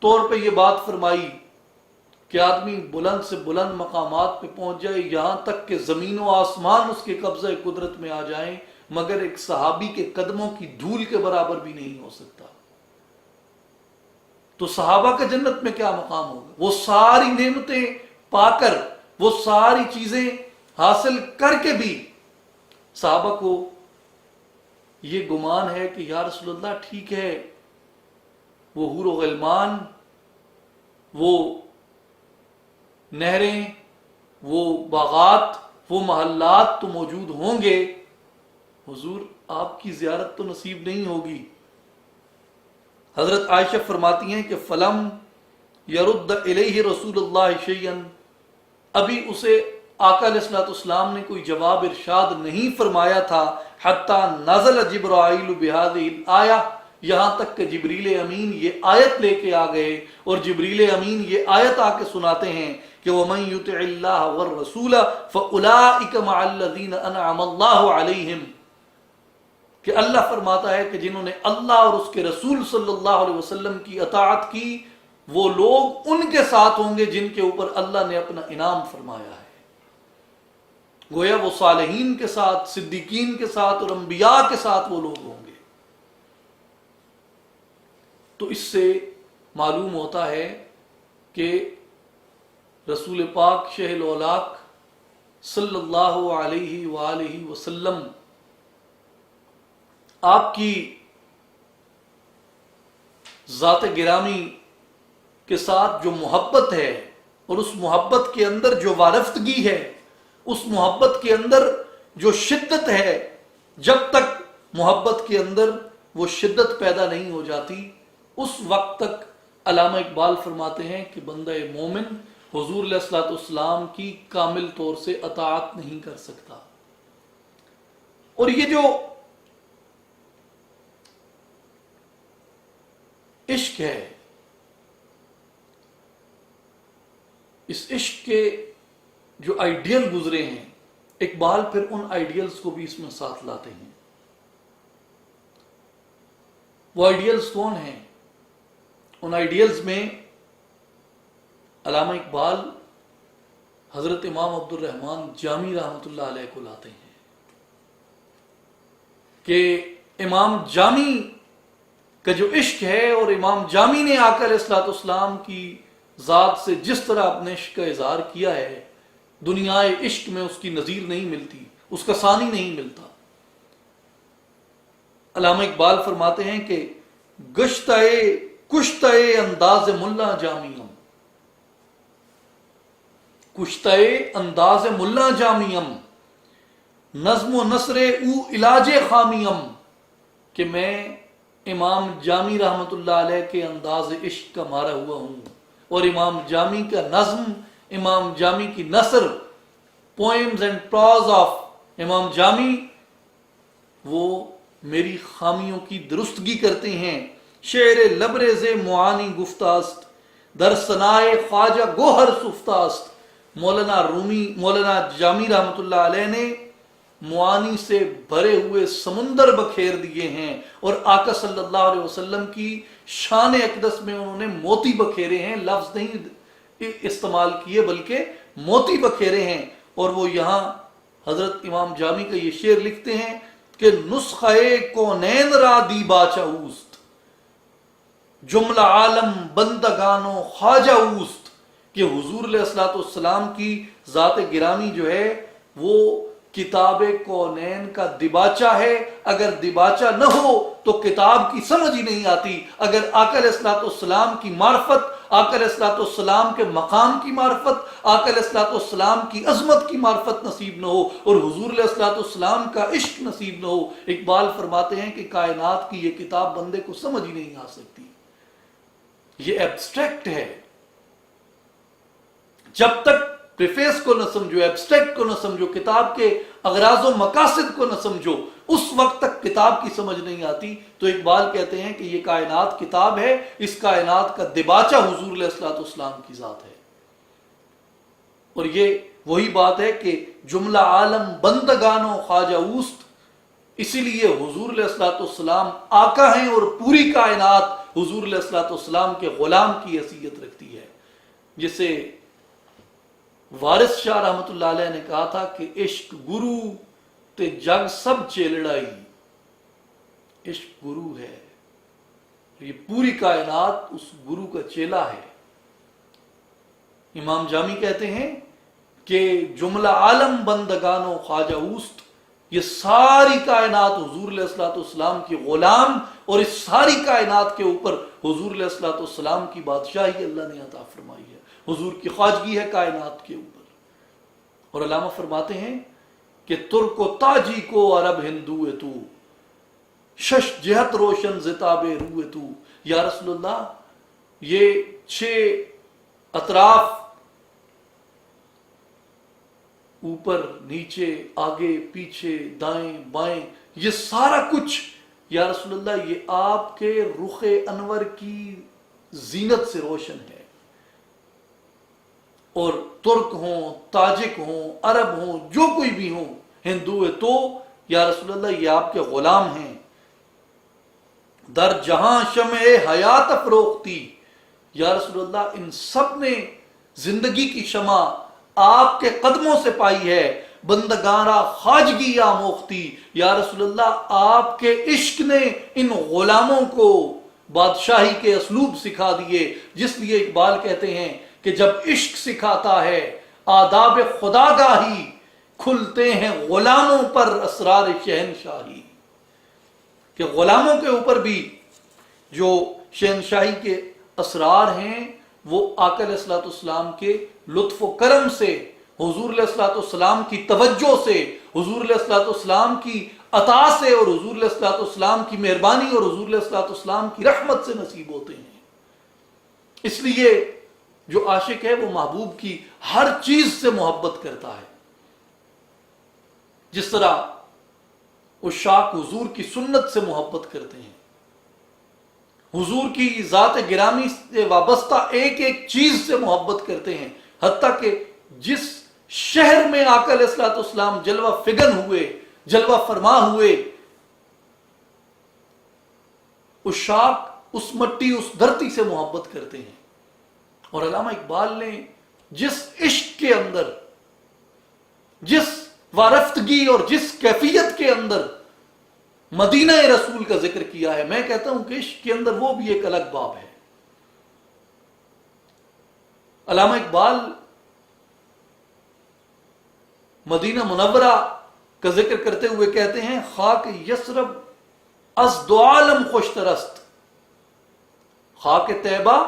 طور پہ یہ بات فرمائی کہ آدمی بلند سے بلند مقامات پہ پہنچ جائے، یہاں تک کہ زمین و آسمان اس کے قبضہ قدرت میں آ جائیں، مگر ایک صحابی کے قدموں کی دھول کے برابر بھی نہیں ہو سکتا۔ تو صحابہ کا جنت میں کیا مقام ہوگا؟ وہ ساری نعمتیں پا کر، وہ ساری چیزیں حاصل کر کے بھی صحابہ کو یہ گمان ہے کہ یا رسول اللہ ٹھیک ہے، وہ حور و غلمان، وہ نہریں، وہ باغات، وہ محلات تو موجود ہوں گے، حضور آپ کی زیارت تو نصیب نہیں ہوگی۔ حضرت عائشہ فرماتی ہیں کہ فلم یرد الیہ رسول اللہ شیئا، ابھی اسے آقا علیہ الصلوۃ والسلام نے کوئی جواب ارشاد نہیں فرمایا تھا، حتی نزل جبرائیل بہذہ الآیہ، یہاں تک کہ جبریل امین یہ آیت لے کے آ گئے، اور جبریل امین یہ آیت آ کے سناتے ہیں کہ وَمَن يُطِعِ اللَّهَ وَالرَّسُولَ فَأُولَٰئِكَ مَعَ الَّذِينَ أَنْعَمَ اللَّهُ عَلَيْهِمْ، کہ اللہ فرماتا ہے کہ جنہوں نے اللہ اور اس کے رسول صلی اللہ علیہ وسلم کی اطاعت کی، وہ لوگ ان کے ساتھ ہوں گے جن کے اوپر اللہ نے اپنا انعام فرمایا ہے۔ گویا وہ صالحین کے ساتھ، صدیقین کے ساتھ اور انبیاء کے ساتھ وہ لوگ ہوں گے۔ تو اس سے معلوم ہوتا ہے کہ رسول پاک شہ الاولاق صلی اللہ علیہ وآلہ وسلم آپ کی ذات گرامی کے ساتھ جو محبت ہے، اور اس محبت کے اندر جو وارفتگی ہے، اس محبت کے اندر جو شدت ہے، جب تک محبت کے اندر وہ شدت پیدا نہیں ہو جاتی، اس وقت تک علامہ اقبال فرماتے ہیں کہ بندہ مومن حضور علیہ الصلوۃ والسلام کی کامل طور سے اطاعت نہیں کر سکتا۔ اور یہ جو عشق ہے، اس عشق کے جو آئیڈیل گزرے ہیں، اقبال پھر ان آئیڈیلز کو بھی اس میں ساتھ لاتے ہیں۔ وہ آئیڈیلز کون ہیں؟ ان آئیڈیلز میں علامہ اقبال حضرت امام عبد الرحمن جامی رحمۃ اللہ علیہ کو لاتے ہیں کہ امام جامی کا جو عشق ہے، اور امام جامی نے آقا علیہ الصلوۃ والسلام کی ذات سے جس طرح اپنے عشق کا اظہار کیا ہے، دنیا عشق میں اس کی نظیر نہیں ملتی، اس کا ثانی نہیں ملتا۔ علامہ اقبال فرماتے ہیں کہ کشتہ انداز ملا جامیم، کشتہ انداز ملا جامیم، نظم و نثر او علاج خامیم، کہ میں امام جامی رحمۃ اللہ علیہ کے انداز عشق کا مارا ہوا ہوں، اور امام جامی کا نظم، امام جامی کی نثر، پوئمز اینڈ پراز آف امام جامی، وہ میری خامیوں کی درستگی کرتے ہیں۔ شعر لبریز معانی گفتاست، در ثنائے خواجہ گوہر سفتاست۔ مولانا رومی، مولانا جامی رحمۃ اللہ علیہ نے معانی سے بھرے ہوئے سمندر بکھیر دیے ہیں، اور آقا صلی اللہ علیہ وسلم کی شان اقدس میں انہوں نے موتی بکھیرے ہیں، لفظ نہیں استعمال کیے بلکہ موتی بکھیرے ہیں۔ اور وہ یہاں حضرت امام جامی کا یہ شعر لکھتے ہیں کہ نسخہ کونین را دی باچا اوست، جملہ عالم بندگانو خواجہ اوست، کہ حضور علیہ الصلوۃ والسلام کی ذات گرامی جو ہے وہ کتاب کونین کا دباچہ ہے۔ اگر دباچہ نہ ہو تو کتاب کی سمجھ ہی نہیں آتی۔ اگر آقا علیہ الصلوۃ والسلام کی معرفت، آقا علیہ الصلوۃ والسلام کے مقام کی معرفت، آقا علیہ الصلوۃ والسلام کی عظمت کی معرفت نصیب نہ ہو، اور حضور علیہ الصلوۃ والسلام کا عشق نصیب نہ ہو، اقبال فرماتے ہیں کہ کائنات کی یہ کتاب بندے کو سمجھ ہی نہیں آ سکتی۔ یہ ایبسٹریکٹ ہے۔ جب تک پریفیس کو نہ سمجھو، ایبسٹریکٹ کو نہ سمجھو، کتاب کے اغراض و مقاصد کو نہ سمجھو، اس وقت تک کتاب کی سمجھ نہیں آتی۔ تو اقبال کہتے ہیں کہ یہ کائنات کتاب ہے، اس کائنات کا دباچہ حضور علیہ الصلوۃ والسلام کی ذات ہے۔ اور یہ وہی بات ہے کہ جملہ عالم بندگانو خواجہ اوست، اسی لیے حضور علیہ الصلوۃ والسلام آقا ہیں، اور پوری کائنات حضور علیہ الصلوۃ والسلام کے غلام کی حیثیت رکھتی ہے۔ جسے وارث شاہ رحمۃ اللہ علیہ نے کہا تھا کہ عشق گرو تے جگ سب چیلڑائی، عشق گرو ہے، یہ پوری کائنات اس گرو کا چیلا ہے۔ امام جامی کہتے ہیں کہ جملہ عالم بندگانو خواجہ اوست، یہ ساری کائنات حضور علیہ الصلوۃ والسلام کی غلام، اور اس ساری کائنات کے اوپر حضور علیہ الصلوۃ والسلام کی بادشاہی اللہ نے عطا فرمائی ہے، حضور کی خواجگی ہے کائنات کے اوپر۔ اور علامہ فرماتے ہیں کہ ترک و تاجی کو عرب ہندو تو، شش جہت روشن زتاب روح تو۔ یا رسول اللہ، یہ 6 اطراف، اوپر نیچے آگے پیچھے دائیں بائیں، یہ سارا کچھ یا رسول اللہ یہ آپ کے رخ انور کی زینت سے روشن ہے۔ اور ترک ہوں، تاجک ہوں، عرب ہوں، جو کوئی بھی ہوں، ہندو ہے تو یا رسول اللہ یہ آپ کے غلام ہیں۔ در جہاں شمع حیات افروختی، یا رسول اللہ ان سب نے زندگی کی شمع آپ کے قدموں سے پائی ہے۔ بندگانہ خواجگی آموختی، یا رسول اللہ آپ کے عشق نے ان غلاموں کو بادشاہی کے اسلوب سکھا دیے۔ جس لیے اقبال کہتے ہیں کہ جب عشق سکھاتا ہے آداب خداگاہی، کھلتے ہیں غلاموں پر اسرار شہنشاہی، کہ غلاموں کے اوپر بھی جو شہنشاہی کے اسرار ہیں وہ آقا علیہ الصلوۃ والسلام کے لطف و کرم سے، حضور علیہ الصلوۃ والسلام کی توجہ سے، حضور علیہ الصلوۃ والسلام کی عطا سے، اور حضور علیہ الصلوۃ والسلام کی مہربانی اور حضور علیہ الصلوۃ والسلام کی رحمت سے نصیب ہوتے ہیں۔ اس لیے جو عاشق ہے وہ محبوب کی ہر چیز سے محبت کرتا ہے۔ جس طرح عشاق حضور کی سنت سے محبت کرتے ہیں، حضور کی ذات گرامی سے وابستہ ایک ایک چیز سے محبت کرتے ہیں، حتیٰ کہ جس شہر میں آقا علیہ الصلوۃ والسلام جلوہ فگن ہوئے، جلوہ فرما ہوئے، عشاق اس مٹی اس دھرتی سے محبت کرتے ہیں۔ اور علامہ اقبال نے جس عشق کے اندر، جس وارفتگی اور جس کیفیت کے اندر مدینہ رسول کا ذکر کیا ہے، میں کہتا ہوں کہ عشق کے اندر وہ بھی ایک الگ باب ہے۔ علامہ اقبال مدینہ منورہ کا ذکر کرتے ہوئے کہتے ہیں خاک یثرب از دو عالم خوش ترست، خاک طیبہ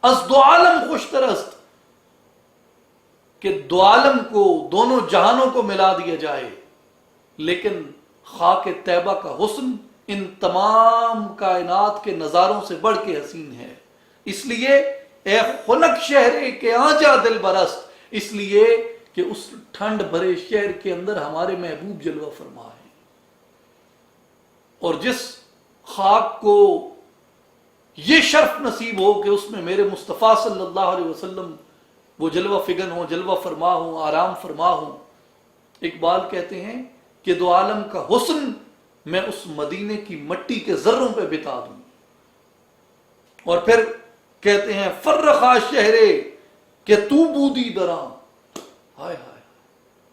از دو عالم خوش ترست، کہ دو عالم کو، دونوں جہانوں کو ملا دیا جائے، لیکن خاک طیبہ کا حسن ان تمام کائنات کے نظاروں سے بڑھ کے حسین ہے. اس لیے اے خنک شہر کے آنجا دل برست، اس لیے کہ اس ٹھنڈ بھرے شہر کے اندر ہمارے محبوب جلوہ فرما ہے. اور جس خاک کو یہ شرف نصیب ہو کہ اس میں میرے مصطفیٰ صلی اللہ علیہ وسلم وہ جلوہ فگن ہوں، جلوہ فرما ہوں، آرام فرما ہوں. اقبال کہتے ہیں کہ دو عالم کا حسن میں اس مدینے کی مٹی کے ذروں پہ بتا دوں. اور پھر کہتے ہیں فرخا شہرے کہ تو بودی دراں. ہائے ہائے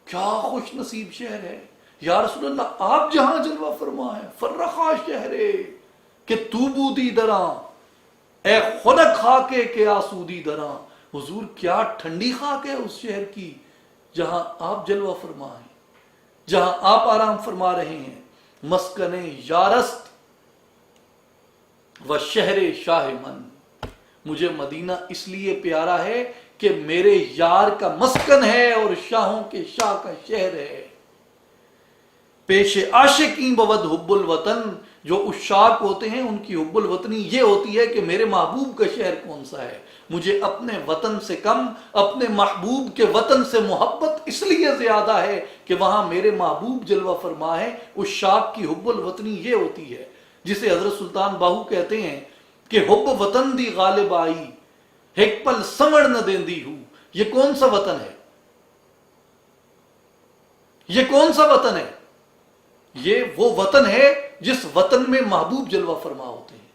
کیا خوش نصیب شہر ہے یا رسول اللہ، آپ جہاں جلوہ فرما ہے. فرخا شہرے کہ تو بودی دراں، اے خنک خاکے کے آسودی دراں. حضور کیا ٹھنڈی خاک ہے اس شہر کی جہاں آپ جلوہ فرما ہیں، جہاں آپ آرام فرما رہے ہیں. مسکن یارست و شہر شاہ من، مجھے مدینہ اس لیے پیارا ہے کہ میرے یار کا مسکن ہے اور شاہوں کے شاہ کا شہر ہے. پیش عاشقین بود حب الوطن، جو عشاق ہوتے ہیں ان کی حب الوطنی یہ ہوتی ہے کہ میرے محبوب کا شہر کون سا ہے. مجھے اپنے وطن سے کم اپنے محبوب کے وطن سے محبت اس لیے زیادہ ہے کہ وہاں میرے محبوب جلوہ فرما ہے. عشاق کی حب الوطنی یہ ہوتی ہے جسے حضرت سلطان باہو کہتے ہیں کہ حب وطن دی غالب آئی، ایک پل سمڑ نہ دیندی ہوں. یہ کون سا وطن ہے؟ یہ کون سا وطن ہے؟ یہ وہ وطن ہے جس وطن میں محبوب جلوہ فرما ہوتے ہیں.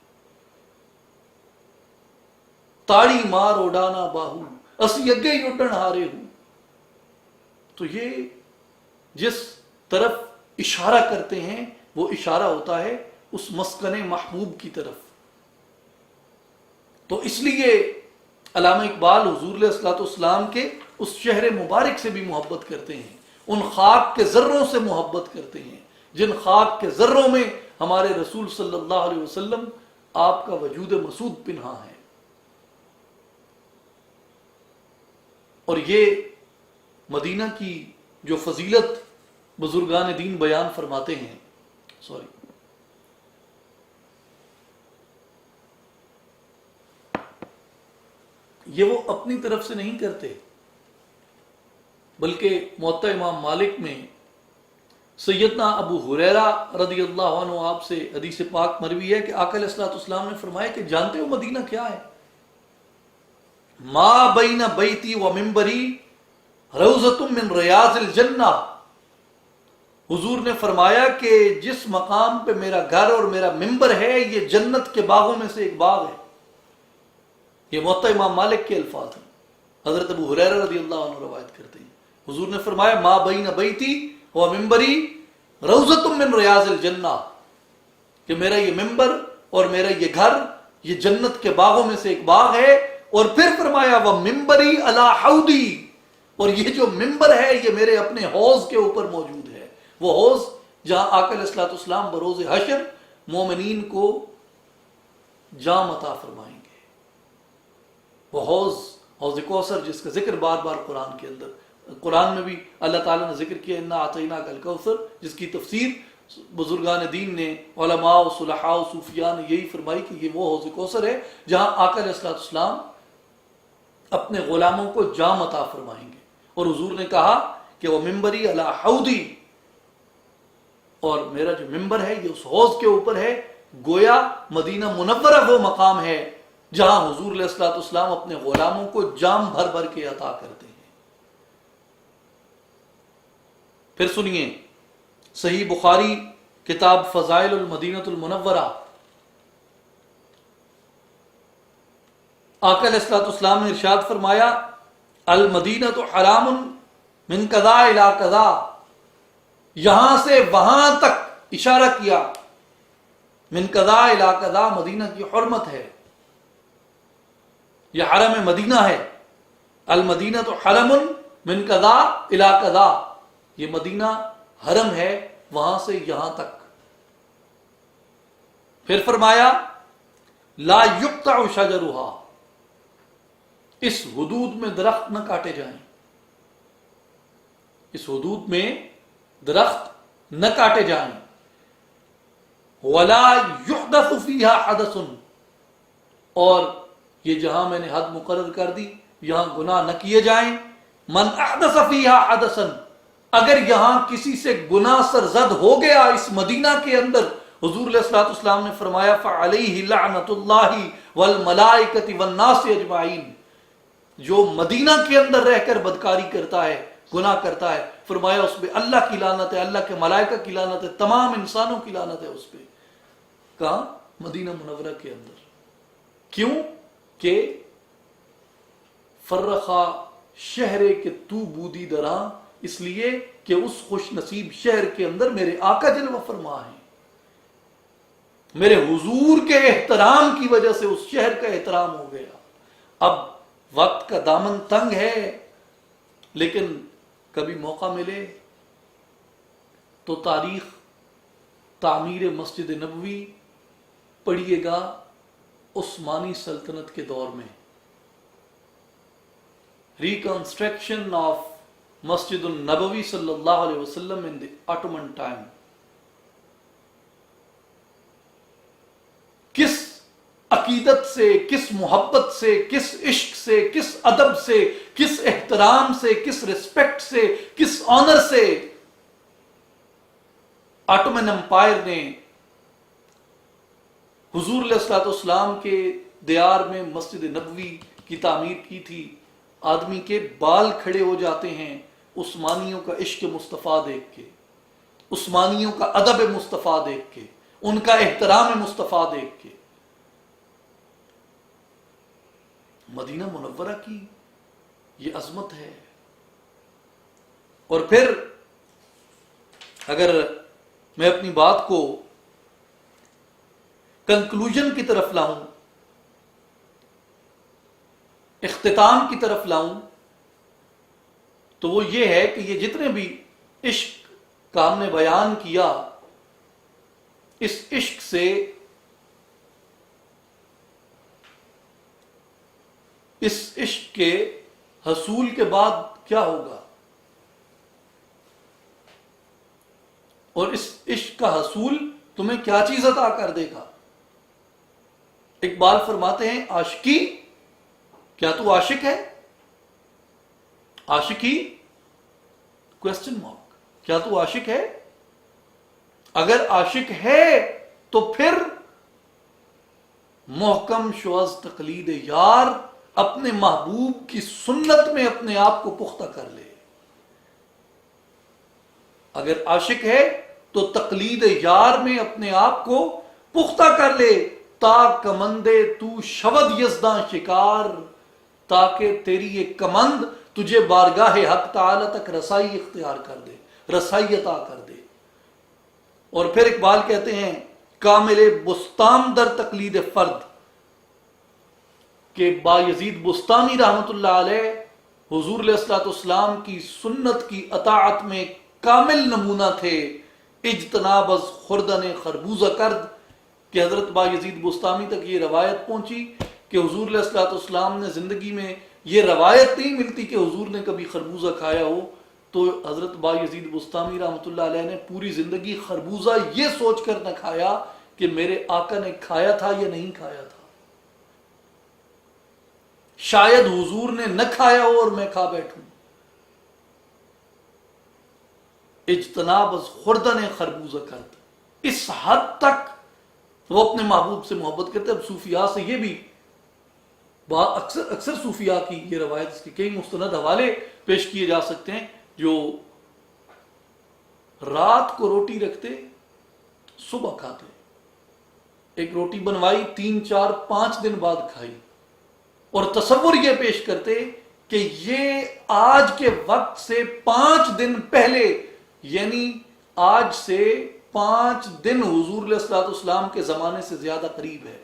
تاڑی مار اڈانا باہو اسی اگے ہی اڈن ہارے ہوں. تو یہ جس طرف اشارہ کرتے ہیں وہ اشارہ ہوتا ہے اس مسکن محبوب کی طرف. تو اس لیے علامہ اقبال حضور علیہ الصلوۃ والسلام کے اس شہر مبارک سے بھی محبت کرتے ہیں، ان خاک کے ذروں سے محبت کرتے ہیں جن خاک کے ذروں میں ہمارے رسول صلی اللہ علیہ وسلم آپ کا وجود مسعود پنہا ہے. اور یہ مدینہ کی جو فضیلت بزرگان دین بیان فرماتے ہیں، یہ وہ اپنی طرف سے نہیں کرتے، بلکہ موطا امام مالک میں سیدنا ابو ہریرہ رضی اللہ عنہ آپ سے حدیث پاک مروی ہے کہ آقا علیہ الصلوۃ والسلام نے فرمایا کہ جانتے ہو مدینہ کیا ہے؟ ما بین بیتی و منبری روضۃ من ریاض الجنہ. حضور نے فرمایا کہ جس مقام پہ میرا گھر اور میرا منبر ہے یہ جنت کے باغوں میں سے ایک باغ ہے. یہ موطا امام مالک کے الفاظ ہیں. حضرت ابو ہریرہ رضی اللہ عنہ روایت کرتے ہیں حضور نے فرمایا ما بین بیتی و منبری روضۃ من ریاض الجنہ، کہ میرا یہ منبر اور میرا یہ گھر یہ جنت کے باغوں میں سے ایک باغ ہے. اور پھر فرمایا وہ منبری علی حوضی، اور یہ جو منبر ہے یہ میرے اپنے حوض کے اوپر موجود ہے. وہ حوض جہاں آقا علیہ الصلوۃ والسلام بروز حشر مومنین کو جام عطا فرمائیں گے. وہ حوض کوثر جس کا ذکر بار بار قرآن کے اندر، قرآن میں بھی اللہ تعالیٰ نے ذکر کیا انا اعطیناک الکوثر، جس کی تفسیر بزرگان دین نے، علماء و صلحاء و صوفیاء نے یہی فرمائی کہ یہ وہ حوض کوثر ہے جہاں آقا علیہ الصلوۃ والسلام اپنے غلاموں کو جام عطا فرمائیں گے. اور حضور نے کہا کہ وہ منبری علی حوضی، اور میرا جو منبر ہے یہ اس حوض کے اوپر ہے. گویا مدینہ منورہ وہ مقام ہے جہاں حضور علیہ الصلوۃ والسلام اپنے غلاموں کو جام بھر بھر کے عطا کرتے ہیں. پھر سنیے صحیح بخاری کتاب فضائل المدینۃ المنورہ، آقا علیہ الصلوۃ والسلام نے ارشاد فرمایا المدینۃ حرام من کذا الی کذا، یہاں سے وہاں تک اشارہ کیا، من کذا الی کذا مدینہ کی حرمت ہے، یہ حرم مدینہ ہے. المدینۃ حرم من کذا الی کذا، یہ مدینہ حرم ہے وہاں سے یہاں تک. پھر فرمایا لا یقطع شجرها، اس حدود میں درخت نہ کاٹے جائیں، اس حدود میں درخت نہ کاٹے جائیں. ولا يحدث فيها حدث، اور یہ جہاں میں نے حد مقرر کر دی یہاں گناہ نہ کیے جائیں. من احدث فيها حدثا، اگر یہاں کسی سے گناہ سرزد ہو گیا اس مدینہ کے اندر، حضور علیہ الصلوۃ والسلام نے فرمایا فعليه لعنۃ اللہ والملائکۃ والناس اجمعین، جو مدینہ کے اندر رہ کر بدکاری کرتا ہے، گناہ کرتا ہے، فرمایا اس پہ اللہ کی لعنت ہے، اللہ کے ملائکہ کی لعنت ہے، تمام انسانوں کی لعنت ہے اس پہ. کہاں؟ مدینہ منورہ کے اندر. کیوں؟ کہ فرخا شہر کے تو بودی دراں، اس لیے کہ اس خوش نصیب شہر کے اندر میرے آقا جلوہ فرما ہیں. میرے حضور کے احترام کی وجہ سے اس شہر کا احترام ہو گیا. اب وقت کا دامن تنگ ہے، لیکن کبھی موقع ملے تو تاریخ تعمیر مسجد نبوی پڑھیے گا عثمانی سلطنت کے دور میں. ریکنسٹرکشن آف مسجد النبوی صلی اللہ علیہ وسلم ان دی آٹومن ٹائم. کس عقیدت سے، کس محبت سے، کس عشق سے، کس ادب سے، کس احترام سے، کس ریسپیکٹ سے، کس آنر سے آٹومن امپائر نے حضور علیہ الصلوۃ والسلام کے دیار میں مسجد نبوی کی تعمیر کی تھی. آدمی کے بال کھڑے ہو جاتے ہیں عثمانیوں کا عشق مصطفیٰ دیکھ کے، عثمانیوں کا ادب مصطفیٰ دیکھ کے، ان کا احترام مصطفیٰ دیکھ کے. مدینہ منورہ کی یہ عظمت ہے. اور پھر اگر میں اپنی بات کو کنکلوژن کی طرف لاؤں، اختتام کی طرف لاؤں، تو وہ یہ ہے کہ یہ جتنے بھی عشق کا ہم نے بیان کیا، اس عشق سے، اس عشق کے حصول کے بعد کیا ہوگا، اور اس عشق کا حصول تمہیں کیا چیز عطا کر دے گا. اقبال فرماتے ہیں عاشقی، کیا تو عاشق ہے؟ عاشقی کوسچن مارک، کیا تو عاشق ہے؟ اگر عاشق ہے تو پھر محکم شوز تقلید یار، اپنے محبوب کی سنت میں اپنے آپ کو پختہ کر لے. اگر عاشق ہے تو تقلید یار میں اپنے آپ کو پختہ کر لے. تا کمندے تو شود یزداں شکار، تاکہ تیری یہ کمند تجھے بارگاہ حق تعالی تک رسائی اختیار کر دے، رسائی عطا کر دے. اور پھر اقبال کہتے ہیں کامل بستام در تقلید فرد، کہ بایزید بستامی رحمت اللہ علیہ حضور علیہ الصلوۃ والسلام کی سنت کی اطاعت میں کامل نمونہ تھے. اجتناب از خوردن خربوزہ کرد، کہ حضرت بایزید بستامی تک یہ روایت پہنچی کہ حضور علیہ الصلوۃ والسلام نے زندگی میں، یہ روایت نہیں ملتی کہ حضور نے کبھی خربوزہ کھایا ہو، تو حضرت بایزید بستامی رحمۃ اللہ علیہ نے پوری زندگی خربوزہ یہ سوچ کر نہ کھایا کہ میرے آقا نے کھایا تھا یا نہیں کھایا تھا. شاید حضور نے نہ کھایا ہو اور میں کھا بیٹھوں. اجتناب از خوردن خربوزہ کرد، اس حد تک وہ اپنے محبوب سے محبت کرتے. اب صوفیاء سے یہ بھی اکثر صوفیاء کی یہ روایت، اس کے کئی مستند حوالے پیش کیے جا سکتے ہیں، جو رات کو روٹی رکھتے صبح کھاتے. ایک روٹی بنوائی 3 4 5 دن بعد کھائی، اور تصور یہ پیش کرتے کہ یہ آج کے وقت سے 5 دن پہلے، یعنی آج سے 5 دن حضور علیہ الصلوۃ والسلام کے زمانے سے زیادہ قریب ہے.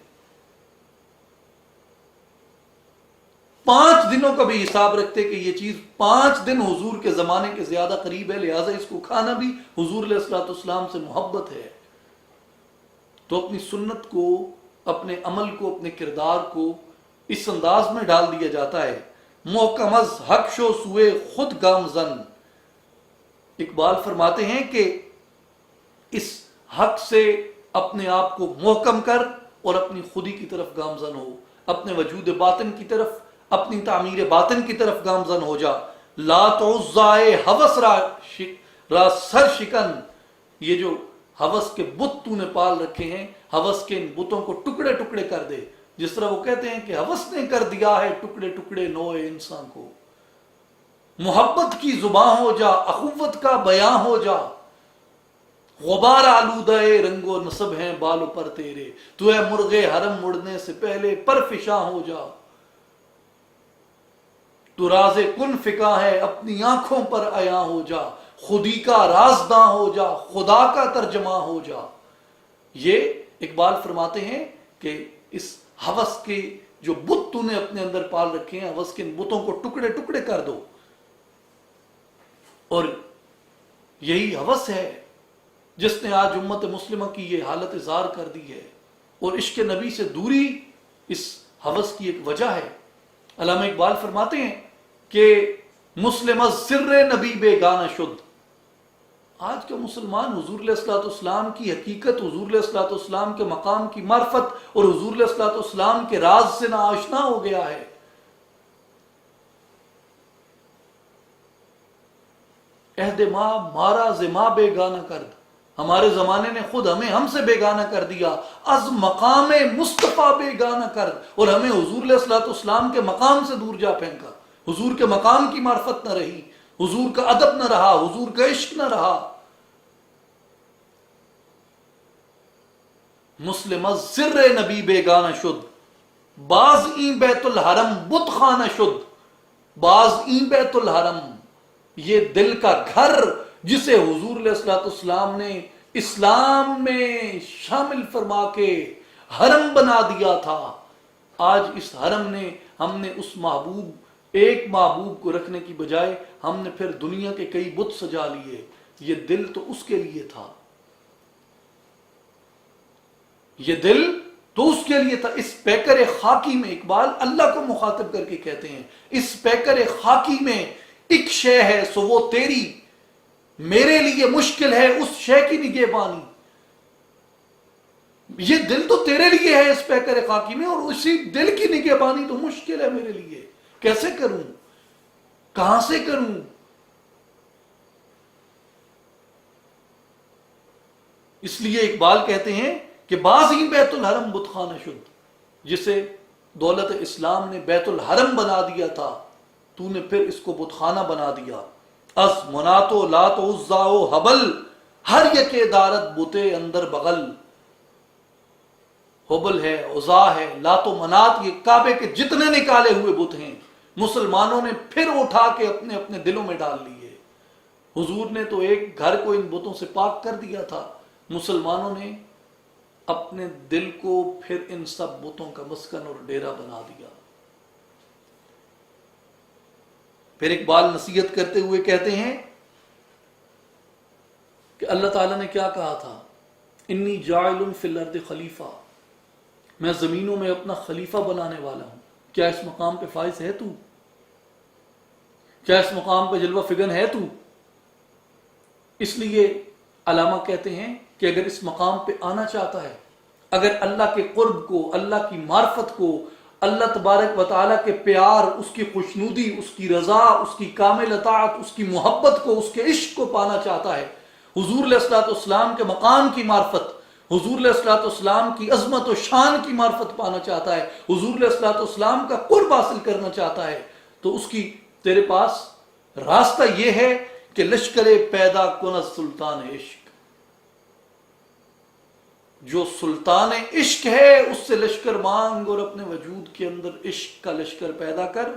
5 دنوں کا بھی حساب رکھتے کہ یہ چیز 5 دن حضور کے زمانے کے زیادہ قریب ہے، لہٰذا اس کو کھانا بھی حضور علیہ الصلوۃ والسلام سے محبت ہے. تو اپنی سنت کو، اپنے عمل کو، اپنے کردار کو اس انداز میں ڈال دیا جاتا ہے. محکم از حق شو سوئے خود گام زن، اقبال فرماتے ہیں کہ اس حق سے اپنے آپ کو محکم کر اور اپنی خودی کی طرف گامزن ہو، اپنے وجود باطن کی طرف، اپنی تعمیر باطن کی طرف گامزن ہو جا۔ لا تعزائے ہوس را سر شکن، یہ جو ہوس کے بت تو نے پال رکھے ہیں، ہوس کے ان بتوں کو ٹکڑے ٹکڑے کر دے، جس طرح وہ کہتے ہیں کہ ہوس نے کر دیا ہے ٹکڑے ٹکڑے نوع انسان کو۔ محبت کی زباں ہو جا، اخوت کا بیاں ہو جا، غبار آلودہ رنگ و نسب ہیں بالوں پر تیرے، تو اے مرغ حرم مڑنے سے پہلے پر فشاں ہو جا، تو راز کن فکا ہے اپنی آنکھوں پر عیاں ہو جا، خودی کا رازداں ہو جا، خدا کا ترجمہ ہو جا۔ یہ اقبال فرماتے ہیں کہ اس ہوس کے جو بت تو نے اپنے اندر پال رکھے ہیں، ہوس کے ان بتوں کو ٹکڑے ٹکڑے کر دو۔ اور یہی ہوس ہے جس نے آج امت مسلمہ کی یہ حالت اظہار کر دی ہے، اور عشق نبی سے دوری اس ہوس کی ایک وجہ ہے۔ علامہ اقبال فرماتے ہیں کہ مسلم از سر نبی بیگانہ شد۔ آج کا مسلمان حضور علیہ الصلوۃ والسلام کی حقیقت، حضور علیہ الصلوۃ والسلام کے مقام کی معرفت اور حضور علیہ الصلوۃ والسلام کے راز سے ناآشنا ہو گیا ہے۔ عہد ماں مارا زما بیگانہ کرد، ہمارے زمانے نے خود ہمیں ہم سے بیگانہ کر دیا، از مقام مصطفیٰ بیگانہ کرد، اور ہمیں حضور علیہ الصلوۃ والسلام کے مقام سے دور جا پھینکا۔ حضور کے مقام کی معرفت نہ رہی، حضور کا ادب نہ رہا، حضور کا عشق نہ رہا۔ مسلم از سر نبی بیگانہ شد، باز این بیت الحرم بت خانہ شد، باز این بیت الحرم، یہ دل کا گھر جسے حضور علیہ الصلوۃ والسلام نے اسلام میں شامل فرما کے حرم بنا دیا تھا، آج اس حرم نے ہم نے اس محبوب، ایک محبوب کو رکھنے کی بجائے ہم نے پھر دنیا کے کئی بت سجا لیے۔ یہ دل تو اس کے لیے تھا، یہ دل تو اس کے لیے تھا۔ اس پیکر خاکی میں، اقبال اللہ کو مخاطب کر کے کہتے ہیں، اس پیکر خاکی میں ایک شے ہے سو وہ تیری، میرے لیے مشکل ہے اس شے کی نگہبانی۔ یہ دل تو تیرے لیے ہے اس پیکر خاکی میں، اور اسی دل کی نگہبانی تو مشکل ہے میرے لیے۔ کیسے کروں، کہاں سے کروں؟ اس لیے اقبال کہتے ہیں کہ باز ہی بیت الحرم بت خانہ شد، جسے دولت اسلام نے بیت الحرم بنا دیا تھا، تو نے پھر اس کو بت خانہ بنا دیا۔ از مناتو لات و عزا و حبل، ہر یکے دارت بتے اندر بغل۔ حبل ہے، عزا ہے، لات و منات، یہ کعبے کے جتنے نکالے ہوئے بت ہیں، مسلمانوں نے پھر اٹھا کے اپنے اپنے دلوں میں ڈال لیے۔ حضور نے تو ایک گھر کو ان بتوں سے پاک کر دیا تھا، مسلمانوں نے اپنے دل کو پھر ان سب بتوں کا مسکن اور ڈیرا بنا دیا۔ پھر اقبال نصیحت کرتے ہوئے کہتے ہیں کہ اللہ تعالیٰ نے کیا کہا تھا، انی جاعل فی الارض خلیفہ، میں زمینوں میں اپنا خلیفہ بنانے والا ہوں۔ کیا اس مقام پہ فائز ہے تو؟ کیا اس مقام پہ جلوہ فگن ہے تو؟ اس لیے علامہ کہتے ہیں کہ اگر اس مقام پہ آنا چاہتا ہے، اگر اللہ کے قرب کو، اللہ کی معرفت کو، اللہ تبارک و تعالیٰ کے پیار، اس کی خوشنودی، اس کی رضا، اس کی کامل اطاعت، اس کی محبت کو، اس کے عشق کو پانا چاہتا ہے، حضور علیہ الصلوۃ والسلام کے مقام کی معرفت، حضور علیہ الصلوۃ والسلام کی عظمت و شان کی معرفت پانا چاہتا ہے، حضور علیہ الصلوۃ والسلام کا قرب حاصل کرنا چاہتا ہے، تو اس کی تیرے پاس راستہ یہ ہے کہ لشکر پیدا کن سلطان عشق، جو سلطان عشق ہے اس سے لشکر مانگ اور اپنے وجود کے اندر عشق کا لشکر پیدا کر،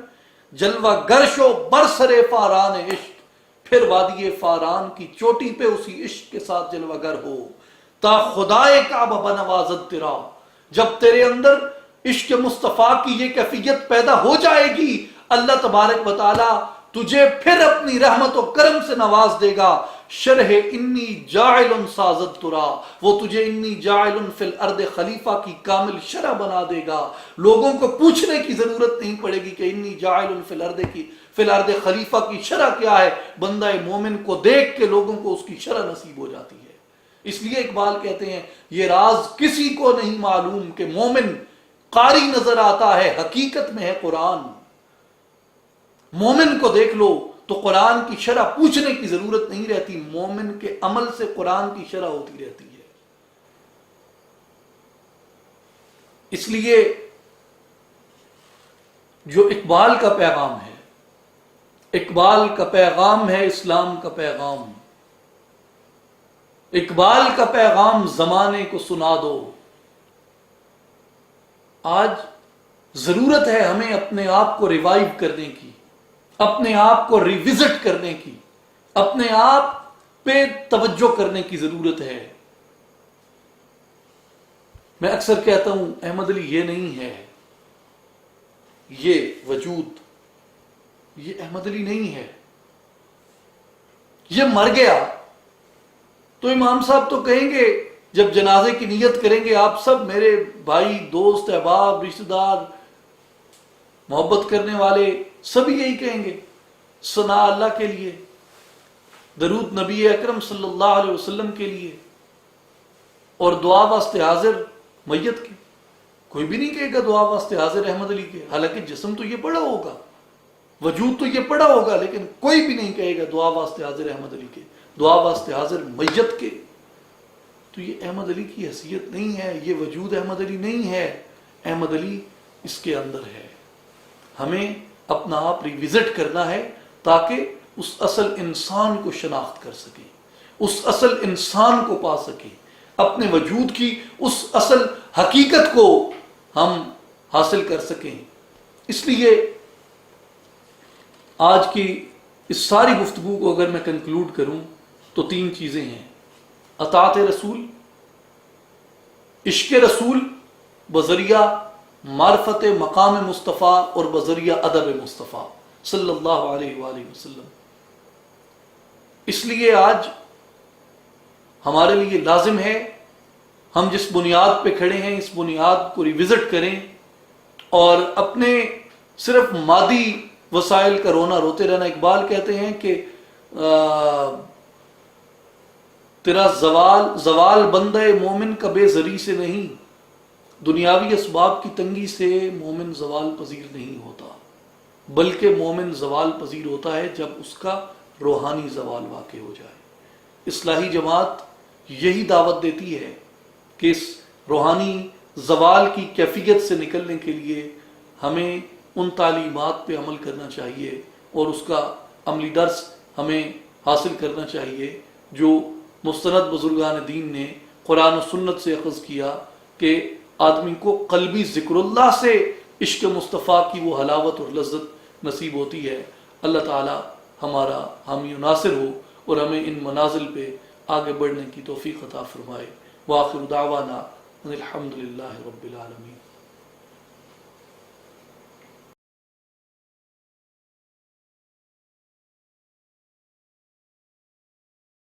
جلوہ گرش و برسر فاران عشق، پھر وادی فاران کی چوٹی پہ اسی عشق کے ساتھ جلوہ گر ہو، تا خدائے کعبہ بنوازد تیرا، جب تیرے اندر عشق مصطفیٰ کی یہ کیفیت پیدا ہو جائے گی، اللہ تبارک و تعالی تجھے پھر اپنی رحمت و کرم سے نواز دے گا۔ شرح انی جاعل سازد ترا، وہ تجھے انی جاعل فی الارض خلیفہ کی کامل شرح بنا دے گا، لوگوں کو پوچھنے کی ضرورت نہیں پڑے گی کہ انی جاعل فی الارض خلیفہ کی شرح کیا ہے، بندہ مومن کو دیکھ کے لوگوں کو اس کی شرح نصیب ہو جاتی ہے۔ اس لیے اقبال کہتے ہیں یہ راز کسی کو نہیں معلوم کہ مومن قاری نظر آتا ہے حقیقت میں ہے قرآن۔ مومن کو دیکھ لو تو قرآن کی شرح پوچھنے کی ضرورت نہیں رہتی، مومن کے عمل سے قرآن کی شرح ہوتی رہتی ہے۔ اس لیے جو اقبال کا پیغام ہے، اقبال کا پیغام ہے اسلام کا پیغام، اقبال کا پیغام زمانے کو سنا دو۔ آج ضرورت ہے ہمیں اپنے آپ کو ریوائیو کرنے کی، اپنے آپ کو ریوزٹ کرنے کی، اپنے آپ پہ توجہ کرنے کی ضرورت ہے۔ میں اکثر کہتا ہوں احمد علی یہ نہیں ہے، یہ وجود، یہ احمد علی نہیں ہے، یہ مر گیا۔ تو امام صاحب تو کہیں گے جب جنازے کی نیت کریں گے، آپ سب میرے بھائی، دوست، احباب، رشتہ دار، محبت کرنے والے سبھی یہی کہیں گے، ثنا اللہ کے لیے، درود نبی اکرم صلی اللہ علیہ وسلم کے لیے، اور دعا واسطے حاضر میت کے۔ کوئی بھی نہیں کہے گا دعا واسطے حاضر احمد علی کے، حالانکہ جسم تو یہ پڑا ہوگا، وجود تو یہ پڑا ہوگا، لیکن کوئی بھی نہیں کہے گا دعا واسطے حاضر احمد علی کے، دعا واسطے حاضر میت کے۔ تو یہ احمد علی کی حیثیت نہیں ہے، یہ وجود احمد علی نہیں ہے، احمد علی اس کے اندر ہے۔ ہمیں اپنا آپ ریوزٹ کرنا ہے تاکہ اس اصل انسان کو شناخت کر سکیں، اس اصل انسان کو پا سکیں، اپنے وجود کی اس اصل حقیقت کو ہم حاصل کر سکیں۔ اس لیے آج کی اس ساری گفتگو کو اگر میں کنکلوڈ کروں تو 3 چیزیں ہیں: اطاعت رسول، عشق رسول بذریعہ معرفت مقام مصطفیٰ اور بذریعہ ادب مصطفیٰ صلی اللہ علیہ وآلہ وسلم۔ اس لیے آج ہمارے لیے لازم ہے ہم جس بنیاد پہ کھڑے ہیں اس بنیاد کو ریوزٹ کریں، اور اپنے صرف مادی وسائل کا رونا روتے رہنا۔ اقبال کہتے ہیں کہ تیرا زوال بندے مومن کا بے زری سے نہیں، دنیاوی اسباب کی تنگی سے مومن زوال پذیر نہیں ہوتا، بلکہ مومن زوال پذیر ہوتا ہے جب اس کا روحانی زوال واقع ہو جائے۔ اصلاحی جماعت یہی دعوت دیتی ہے کہ اس روحانی زوال کی کیفیت سے نکلنے کے لیے ہمیں ان تعلیمات پہ عمل کرنا چاہیے، اور اس کا عملی درس ہمیں حاصل کرنا چاہیے جو مستند بزرگان دین نے قرآن و سنت سے اخذ کیا، کہ آدمی کو قلبی ذکر اللہ سے عشق مصطفیٰ کی وہ حلاوت اور لذت نصیب ہوتی ہے۔ اللہ تعالی ہمارا حامی و ناصر ہو اور ہمیں ان منازل پہ آگے بڑھنے کی توفیق عطا فرمائے۔ وآخر دعوانا ان الحمد للہ رب العالمین۔